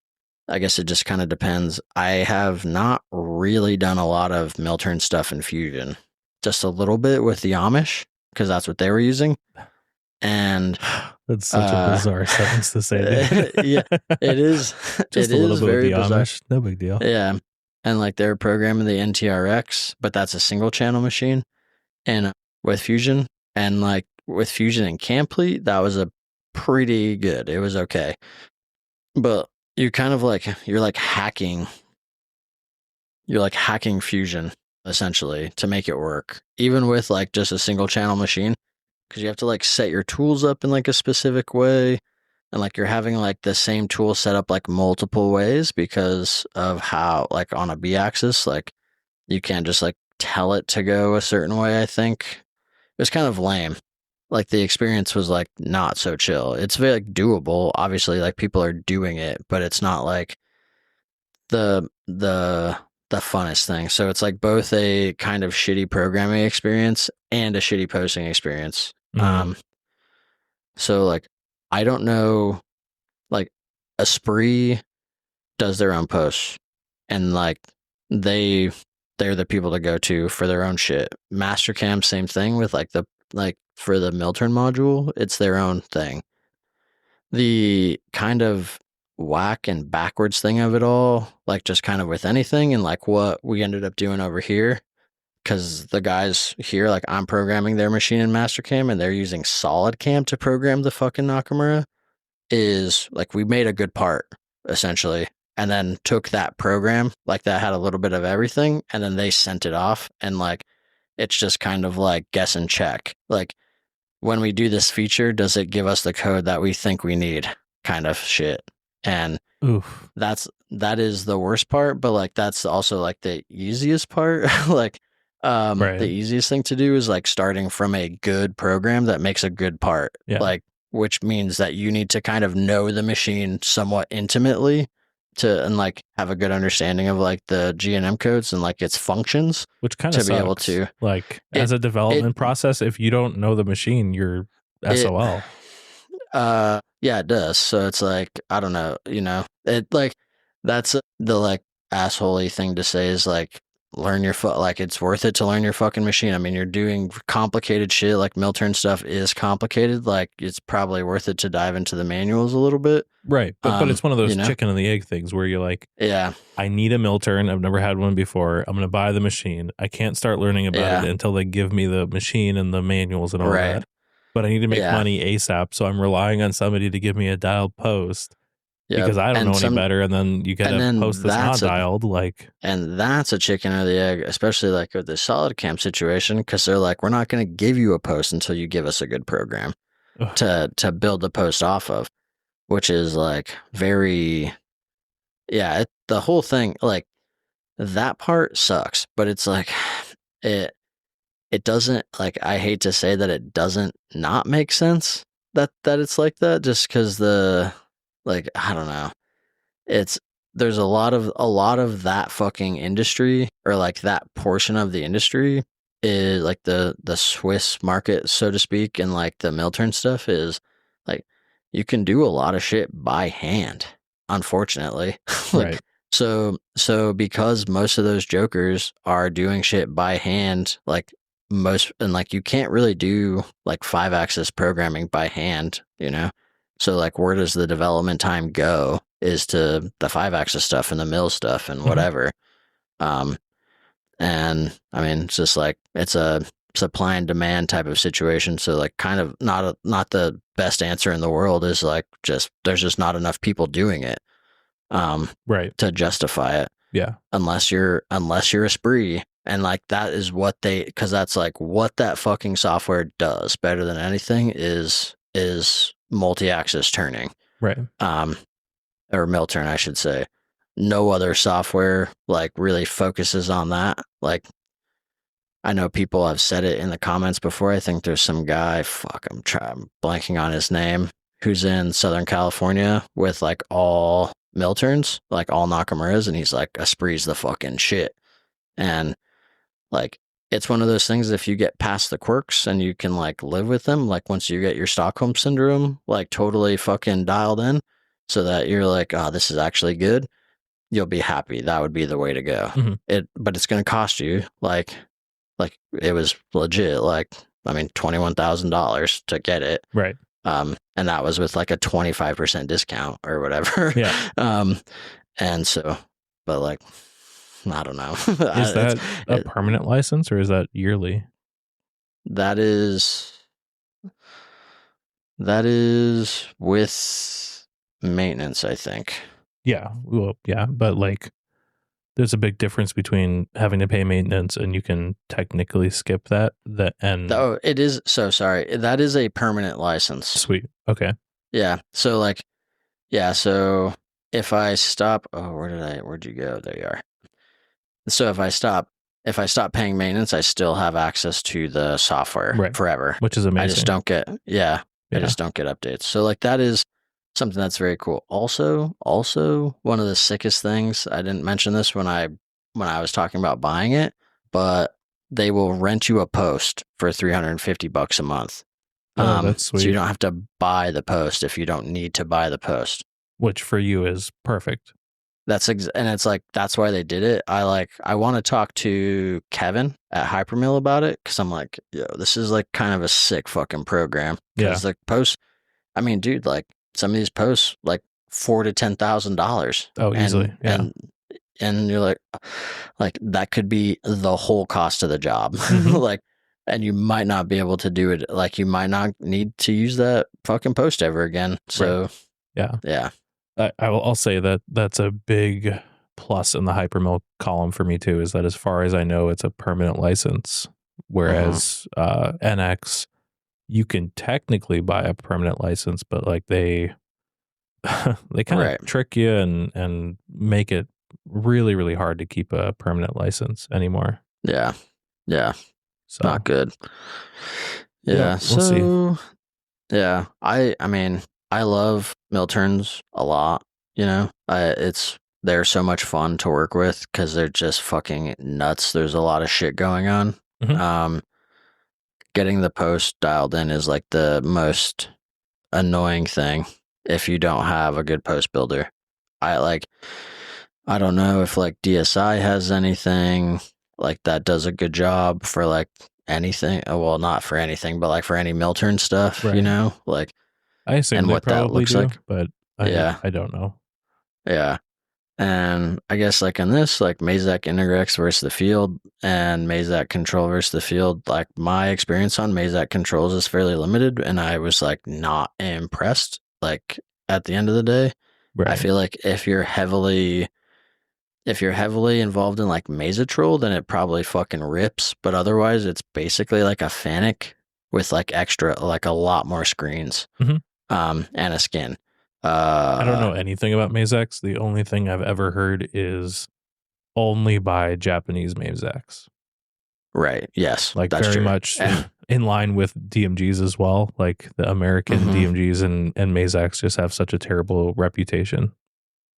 I guess it just kind of depends. I have not really done a lot of mill turn stuff in Fusion, just a little bit with the Amish because that's what they were using. And That's such a bizarre sentence to say, dude. yeah, it is. Just It a little is bit with very the bizarre. Amish, no big deal. Yeah, and like they're programming the NTRX, but that's a single channel machine, and with Fusion and like with Fusion and Camplete, that was a pretty good. It was okay, but you kind of like you're like hacking Fusion essentially to make it work, even with like just a single channel machine, because you have to like set your tools up in like a specific way, and like you're having like the same tool set up like multiple ways because of how like on a B axis, like you can't just like tell it to go a certain way. I think it was kind of lame. Like the experience was like not so chill. It's very like doable. Obviously, like people are doing it, but it's not like the funnest thing. So it's like both a kind of shitty programming experience and a shitty posting experience. So like I don't know, like Esprit does their own posts, and like they they're the people to go to for their own shit. Mastercam, same thing with like for the Milturn module, it's their own thing. The kind of whack and backwards thing of it all, like just kind of with anything, and like what we ended up doing over here, because the guys here, like I'm programming their machine in Mastercam and they're using SolidCam to program the fucking Nakamura, is like we made a good part essentially, and then took that program like that had a little bit of everything, and then they sent it off, and like it's just kind of like guess and check, like when we do this feature, does it give us the code that we think we need, kind of shit. And Oof. that is the worst part, but like that's also like the easiest part. Like Right. the easiest thing to do is like starting from a good program that makes a good part. Yeah. Like which means that you need to kind of know the machine somewhat intimately to, and like have a good understanding of like the GNM codes and like its functions, which kind to of be able to like as a development process, if you don't know the machine, you're SOL. Yeah, it does. So it's like, I don't know, it like that's the like assholey thing to say is like learn your like it's worth it to learn your fucking machine. I mean, you're doing complicated shit, like Milturn stuff is complicated, like it's probably worth it to dive into the manuals a little bit. Right. But it's one of those you know? chicken and the egg things where you're like, Yeah, I need a Milturn. I've never had one before. I'm going to buy the machine. I can't start learning about it until they give me the machine and the manuals and all that. But I need to make money ASAP. So I'm relying on somebody to give me a dialed post because I don't know any better. And then you get a post that's not dialed. And that's a chicken or the egg, especially like with the SolidCam situation, because they're like, we're not going to give you a post until you give us a good program to build the post off of, which is like very, the whole thing, like that part sucks, but it's like, it doesn't, like, I hate to say that it doesn't not make sense that it's like that, just because like, I don't know. There's a lot of that fucking industry, or like that portion of the industry is like the Swiss market, so to speak, and like the Milturn stuff is like you can do a lot of shit by hand, unfortunately. Like, right. So because most of those jokers are doing shit by hand, like and like you can't really do like 5-axis programming by hand, so like where does the development time go is to the 5-axis stuff and the mill stuff and whatever. And I mean, it's just like it's a supply and demand type of situation, so like kind of not the best answer in the world is like just there's just not enough people doing it right, to justify it. Yeah. Unless you're Esprit, and like that is what because that's like what that fucking software does better than anything is multi-axis turning. Right. Or Milturn, I should say. No other software like really focuses on that. Like I know people have said it in the comments before. I think there's some guy, I'm blanking on his name, who's in Southern California with like all Milturns, like all Nakamuras, and he's like, Esprit's the fucking shit. And like it's one of those things, if you get past the quirks and you can like live with them, like once you get your Stockholm syndrome like totally fucking dialed in so that you're like, oh, this is actually good, you'll be happy. That would be the way to go. But it's going to cost you like it was legit like $21,000 to get it. Right. And that was with like a 25% discount or whatever. Yeah. And so, but like, I don't know. Is that a permanent license or is that yearly? That is with maintenance, I think. Yeah. Well, yeah, but like there's a big difference between having to pay maintenance and you can technically skip that and Oh, it is. So sorry. That is a permanent license. Sweet. Okay. Yeah. So like, yeah. So if I stop, where'd you go? There you are. So if I stop paying maintenance, I still have access to the software forever, which is amazing. I just don't get, I just don't get updates. So like that is something that's very cool. Also, one of the sickest things, I didn't mention this when I was talking about buying it, but they will rent you a post for $350 a month. Oh, that's sweet. So you don't have to buy the post if you don't need to buy the post. Which for you is perfect. And it's like, that's why they did it. I want to talk to Kevin at Hypermill about it, because I'm like, yo, this is like kind of a sick fucking program. Because the posts, I mean, dude, like some of these posts, like $4,000 to $10,000. Oh, easily. Yeah. And you're like that could be the whole cost of the job. Like, and you might not be able to do it. Like you might not need to use that fucking post ever again. So yeah. I'll say that that's a big plus in the Hypermill column for me too, is that as far as I know, it's a permanent license. Whereas NX, you can technically buy a permanent license, but like they kind of trick you and make it really, really hard to keep a permanent license anymore. Yeah. So not good. Yeah. We'll see. Yeah. I mean, I love mill turns a lot, you know. They're so much fun to work with because they're just fucking nuts. There's a lot of shit going on. Getting the post dialed in is like the most annoying thing if you don't have a good post builder. I don't know if like DSI has anything like that does a good job for like anything. Well, not for anything, but like for any mill turn stuff, you know, like. I assume they probably do, but I don't know. Yeah. And I guess like in this, like Mazak Integrex versus the field and Mazak Control versus the field, like my experience on Mazak Controls is fairly limited, and I was like not impressed. Like at the end of the day, I feel like if you're heavily involved in like Mazatrol, then it probably fucking rips. But otherwise, it's basically like a Fanic with like extra, like a lot more screens. And a skin. I don't know anything about Mazaks. The only thing I've ever heard is only by Japanese Mazaks. Right. Yes. Like very much in line with DMGs as well. Like the American DMGs and Mazaks just have such a terrible reputation.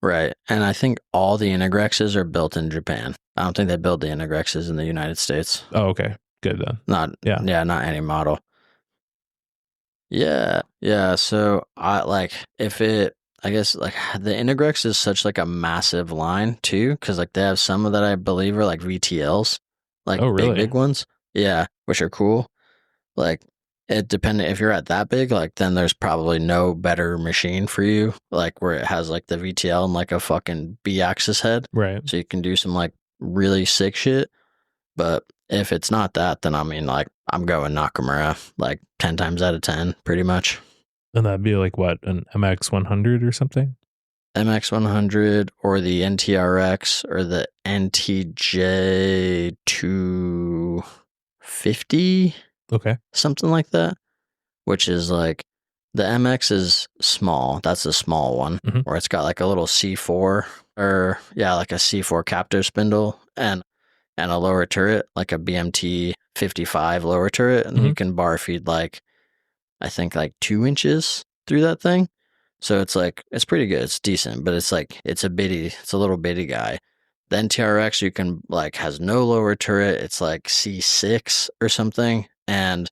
Right. And I think all the Integrexes are built in Japan. I don't think they build the Integrexes in the United States. Oh, okay. Good then. Not any model. Yeah. So I guess like the Integrex is such like a massive line too, because like they have some of that I believe are like VTLs, like big ones. Yeah, which are cool. Like it depending if you're at that big, like then there's probably no better machine for you, like where it has like the VTL and like a fucking B-axis head. Right. So you can do some like really sick shit. But if it's not that, then I mean, like, I'm going Nakamura like 10 times out of 10, pretty much. And that'd be like what, an MX100 or something? MX100 or the NTRX or the NTJ250. Okay. Something like that, which is like the MX is small. That's the small one where it's got like a little C4 or like a C4 captor spindle and a lower turret, like a BMT 55 lower turret, and you can bar feed like I think like 2 inches through that thing. So it's like it's pretty good. It's decent, but it's like it's a little bitty guy. The NTRX you can like has no lower turret. It's like C6 or something, and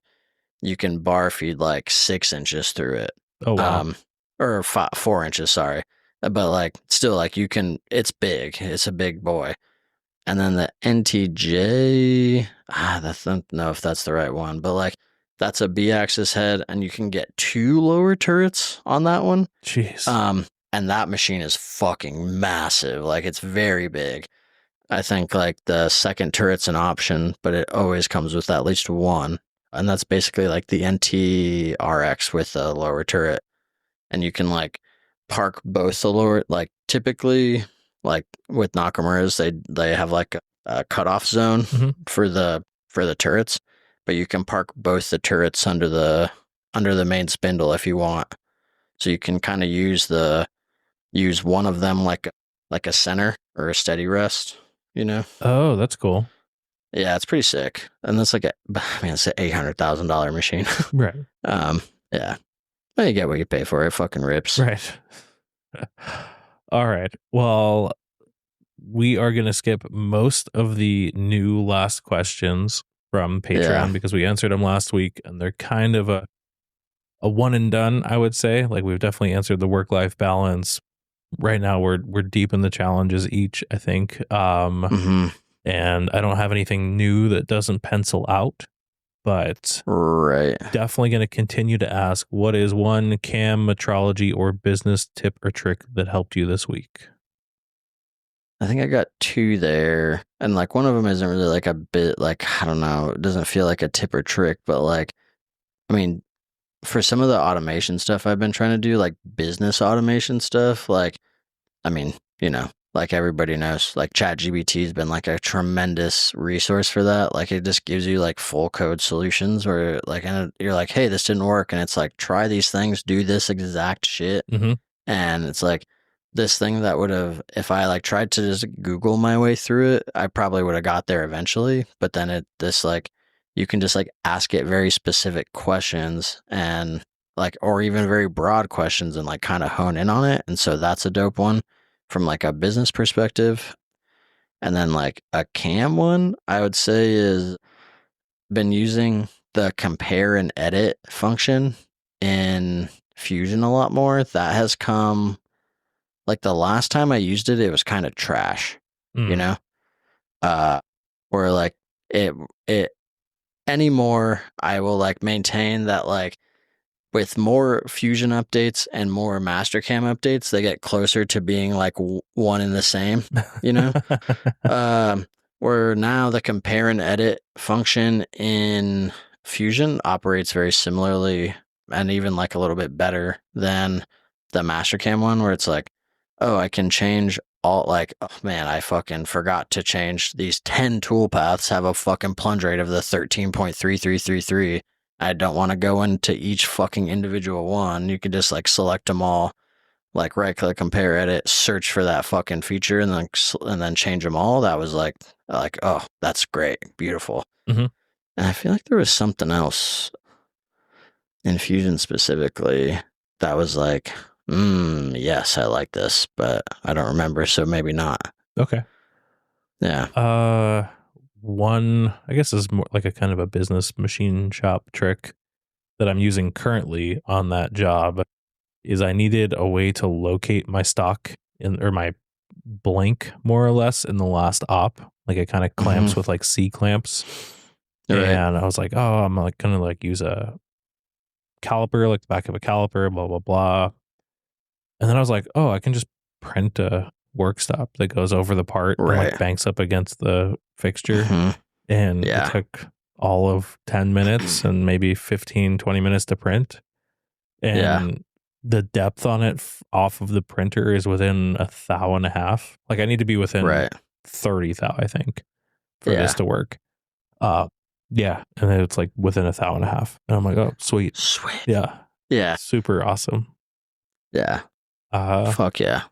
you can bar feed like 6 inches through it. Oh wow. Or 4 inches, sorry. But like still like you can. It's big. It's a big boy. And then the NTJ, I don't know if that's the right one, but like That's a B-axis head, and you can get 2 lower turrets on that one. Jeez. And that machine is fucking massive. Like, it's very big. I think like the second turret's an option, but it always comes with at least one. And that's basically like the NTRX with a lower turret. And you can like park both the lower, like typically like with Nakamura's, they have like a cutoff zone for the turrets, but you can park both the turrets under the main spindle if you want. So you can kind of use one of them like a center or a steady rest, you know? Oh, that's cool. Yeah, it's pretty sick. And that's like it's an $800,000 machine. Right. Yeah. Well, you get what you pay for. It fucking rips. Right. All right. Well, we are going to skip most of the new last questions from Patreon because we answered them last week, and they're kind of a one and done, I would say. Like, we've definitely answered the work-life balance. Right now we're deep in the challenges each, I think. And I don't have anything new that doesn't pencil out, but definitely going to continue to ask, what is one cam, metrology, or business tip or trick that helped you this week? I think I got 2 there, and like one of them isn't really like a bit like, I don't know, it doesn't feel like a tip or trick, but like, I mean, for some of the automation stuff I've been trying to do, like business automation stuff, like, I mean, like everybody knows, like ChatGPT has been like a tremendous resource for that. Like, it just gives you like full code solutions where like, and you're like, hey, this didn't work. And it's like, try these things, do this exact shit. And it's like this thing that would have, if I like tried to just Google my way through it, I probably would have got there eventually. But then you can just like ask it very specific questions and like, or even very broad questions and like kind of hone in on it. And so that's a dope one from like a business perspective. And then like a cam one, I would say, is been using the compare and edit function in Fusion a lot more. That has come, like the last time I used it, it was kind of trash, you know? Or like it anymore, I will like maintain that like with more Fusion updates and more Mastercam updates, they get closer to being like one and the same, you know? Where now the compare and edit function in Fusion operates very similarly and even like a little bit better than the Mastercam one, where it's like, oh, I can change all, like, oh man, I fucking forgot to change these 10 toolpaths have a fucking plunge rate of the 13.3333. I don't want to go into each fucking individual one. You can just like select them all, like right click, compare, edit, search for that fucking feature, and then change them all. That was like, oh, that's great, beautiful. And I feel like there was something else in Fusion specifically that was like, yes, I like this, but I don't remember, so maybe not. Okay. Yeah. One, I guess, is more like a kind of a business machine shop trick that I'm using currently on that job is I needed a way to locate my stock or my blank more or less in the last op. Like, it kind of clamps with like C clamps. And I was like, oh, I'm like gonna like use a caliper, like the back of a caliper, blah blah blah. And then I was like, oh, I can just print a work stop that goes over the part and like banks up against the fixture. And it took all of 10 minutes and maybe 15-20 minutes to print. And the depth on it off of the printer is within a thou and a half. Like, I need to be within 30 thou, I think, for this to work. And then it's like within a thou and a half. And I'm like, oh, sweet. Yeah. Super awesome. Yeah. Fuck yeah.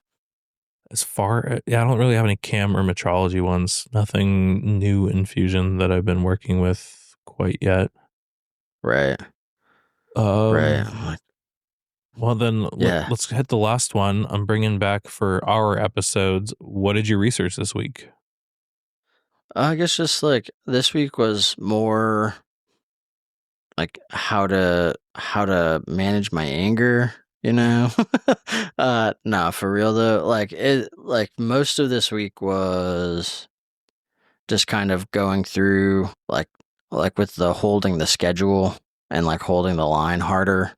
As far, I don't really have any cam or metrology ones. Nothing new in Fusion that I've been working with quite yet. Right. Well, then let's hit the last one. I'm bringing back for our episodes. What did you research this week? I guess just like this week was more like how to manage my anger, you know? No, for real though. Like most of this week was just kind of going through like with the holding the schedule and like holding the line harder.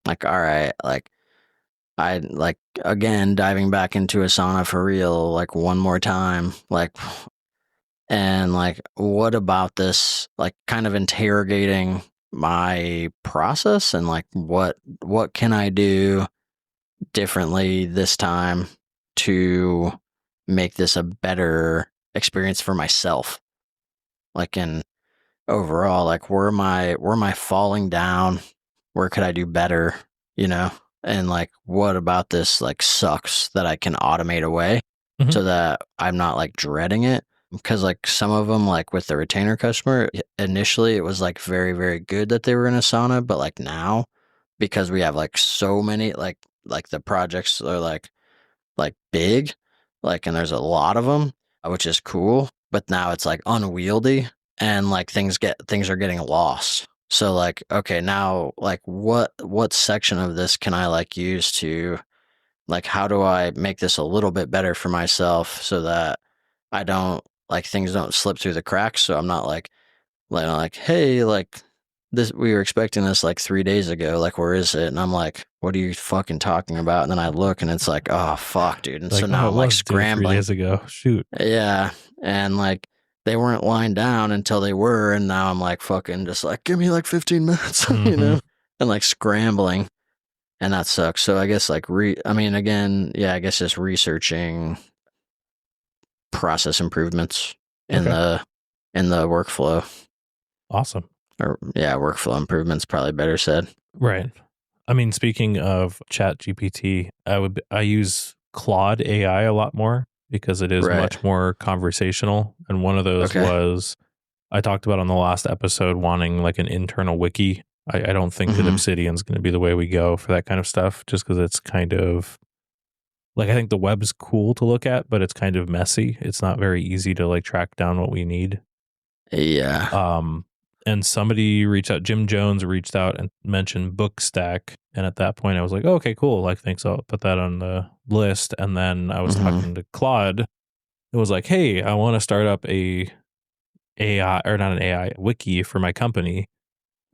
Like, all right, like I like again diving back into a sauna for real, like one more time, like, and like what about this? Like, kind of interrogating my process and like what can I do differently this time to make this a better experience for myself? Like, in overall, like where am I falling down? Where could I do better? You know? And like what about this like sucks that I can automate away Mhm. so that I'm not like dreading it? Because like some of them, like with the retainer customer, initially it was like very, very good that they were in a sauna, but like now, because we have like so many like the projects are like big, like, and there's a lot of them, which is cool. But now it's like unwieldy, and like things are getting lost. So like, okay, now like what section of this can I like use to like how do I make this a little bit better for myself so that I don't like things don't slip through the cracks. So I'm not like, hey, like this, we were expecting this like 3 days ago. Like, where is it? And I'm like, what are you fucking talking about? And then I look and it's like, oh, fuck, dude. And so Like, oh, now it I'm like was due 3 scrambling. days ago. Shoot. Yeah. And like, they weren't lined down until they were. And now I'm like, fucking just like, give me like 15 minutes, Mhm. and like scrambling. And that sucks. So I guess like, again, yeah, I guess just researching process improvements in Okay. the workflow. Awesome. Or yeah, workflow improvements, probably better said. Right. I mean, speaking of ChatGPT, I use Claude AI a lot more because it is Right. much more conversational. And one of those Okay. was I talked about on the last episode wanting like an internal wiki. I don't think that Mm-hmm. Obsidian's going to be the way we go for that kind of stuff, just because it's kind of like I think the web's cool to look at, but it's kind of messy. It's not very easy to like track down what we need. Yeah. And somebody reached out, Jim Jones reached out and mentioned Bookstack. And at that point I was like, oh, okay, cool. Like, thanks. I'll put that on the list. And then I was Mm-hmm. talking to Claude. It was like, hey, I want to start up a AI or not an AI wiki for my company.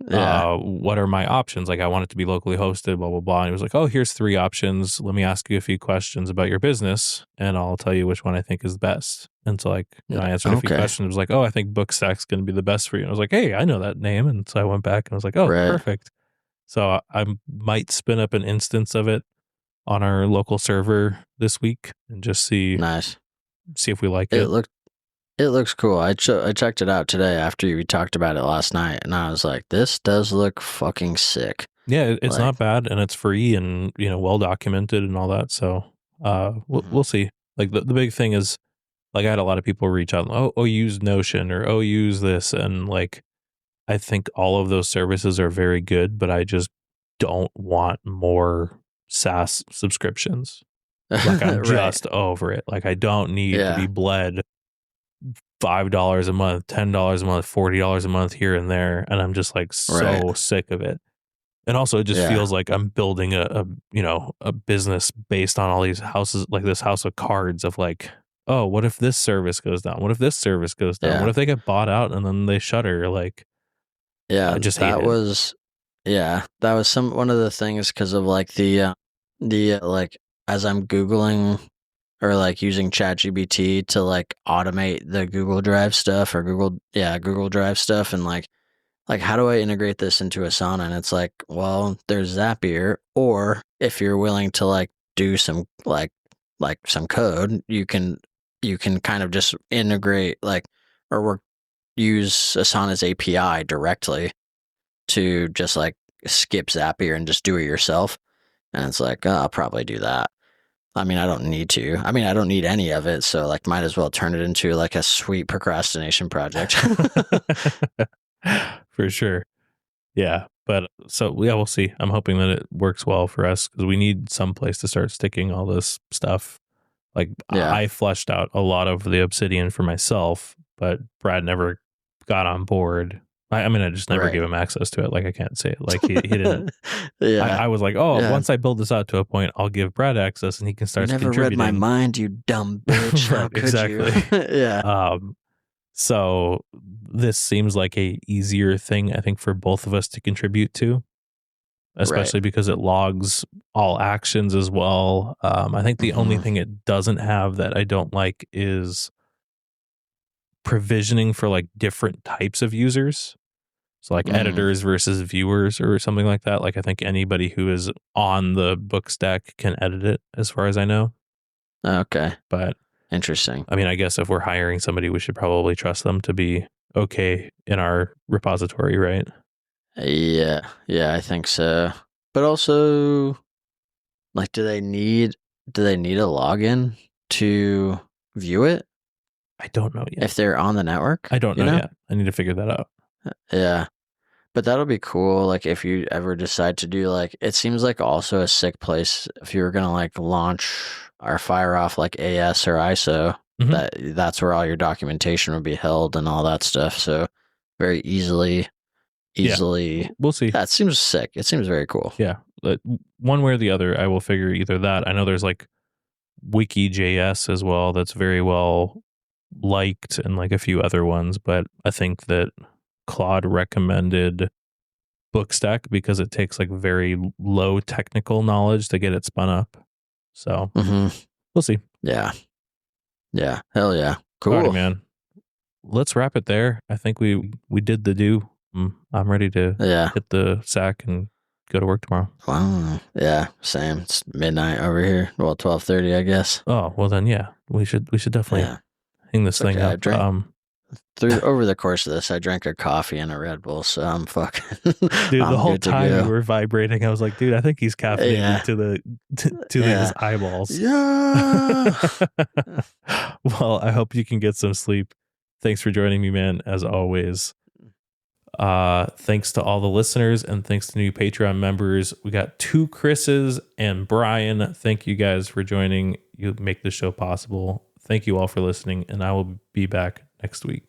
Yeah. What are my options? Like, I want it to be locally hosted, blah, blah, blah. And he was like, oh, here's 3 options. Let me ask you a few questions about your business and I'll tell you which one I think is best. And so, like, I answered a few Okay. questions. It was like, oh, I think Bookstack's going to be the best for you. And I was like, hey, I know that name. And so I went back and I was like, oh, Right. perfect. So I might spin up an instance of it on our local server this week and just see Nice. if we like It it. looked it looks cool. I checked it out today after we talked about it last night, and I was like, this does look fucking sick. Yeah, it's Like, not bad and it's free and, well documented and all that. So we'll see. Like the big thing is, like, I had a lot of people reach out, oh, use Notion or oh, use this. And like, I think all of those services are very good, but I just don't want more SaaS subscriptions. Like, I'm right. just over it. Like, I don't need to be Yeah. bled $5 a month, $10 a month, $40 a month here and there. And I'm just like Right. so sick of it. And also it just Yeah. feels like I'm building a business based on all these houses, like this house of cards of like, oh, what if this service goes down? What if this service goes down? What Yeah. if they get bought out and then they shutter? Like, Yeah. I just hate That it. was that was one of the things because of like like as I'm Googling or like using ChatGPT to like automate the Google Drive stuff or Google Drive stuff, and like how do I integrate this into Asana? And it's like, well, there's Zapier, or if you're willing to like do some like some code, you can kind of just integrate like or work use Asana's API directly to just like skip Zapier and just do it yourself. And it's like, oh, I'll probably do that. I mean, I don't need to. I mean, I don't need any of it. So like might as well turn it into like a sweet procrastination project. For sure. Yeah. But so, yeah, we'll see. I'm hoping that it works well for us because we need some place to start sticking all this stuff. Like, Yeah. I fleshed out a lot of the Obsidian for myself, but Brad never got on board. I mean, I just never Right. gave him access to it. Like, I can't say it. Like, he didn't. Yeah. I was like, oh, Yeah. once I build this out to a point, I'll give Brad access and he can You start never read contributing. my mind, you dumb bitch. How Right, could exactly. you? Yeah. So this seems like a easier thing, I think, for both of us to contribute to, especially because it logs all actions as well. I think the only thing it doesn't have that I don't like is provisioning for like different types of users. So like editors versus viewers or something like that. Like I think anybody who is on the book stack can edit it as far as I know. Okay. But interesting. I mean, I guess if we're hiring somebody, we should probably trust them to be okay in our repository, right? Yeah, I think so. But also, like, do they need a login to view it I don't know yet. if they're on the network? I don't know yet. I need to figure that out. Yeah. But that'll be cool. Like if you ever decide to do like, it seems like also a sick place if you were gonna like launch or fire off like AS or ISO. That's where all your documentation would be held and all that stuff. So very easily. Yeah, we'll see. That seems sick. It seems very cool. Yeah, one way or the other, I will figure either that. I know there's like Wiki.js as well that's very well liked and like a few other ones, but I think that Claude recommended Bookstack because it takes like very low technical knowledge to get it spun up. So we'll see. Yeah. Hell yeah. Cool. Alrighty, man. Let's wrap it there. I think we did the do. I'm ready to hit the sack and go to work tomorrow. Wow. Yeah, same. It's midnight over here. Well, 12:30, I guess. Oh, well then, yeah. We should definitely hang this thing up. Over the course of this, I drank a coffee and a Red Bull, so I'm fucking. Dude, the whole time you were vibrating, I was like, dude, I think he's caffeinated to his eyeballs. Yeah. Well, I hope you can get some sleep. Thanks for joining me, man, as always. Thanks to all the listeners and thanks to new Patreon members. We got 2 Chris's and Brian. Thank you guys for joining. You make the show possible. Thank you all for listening, and I will be back next week.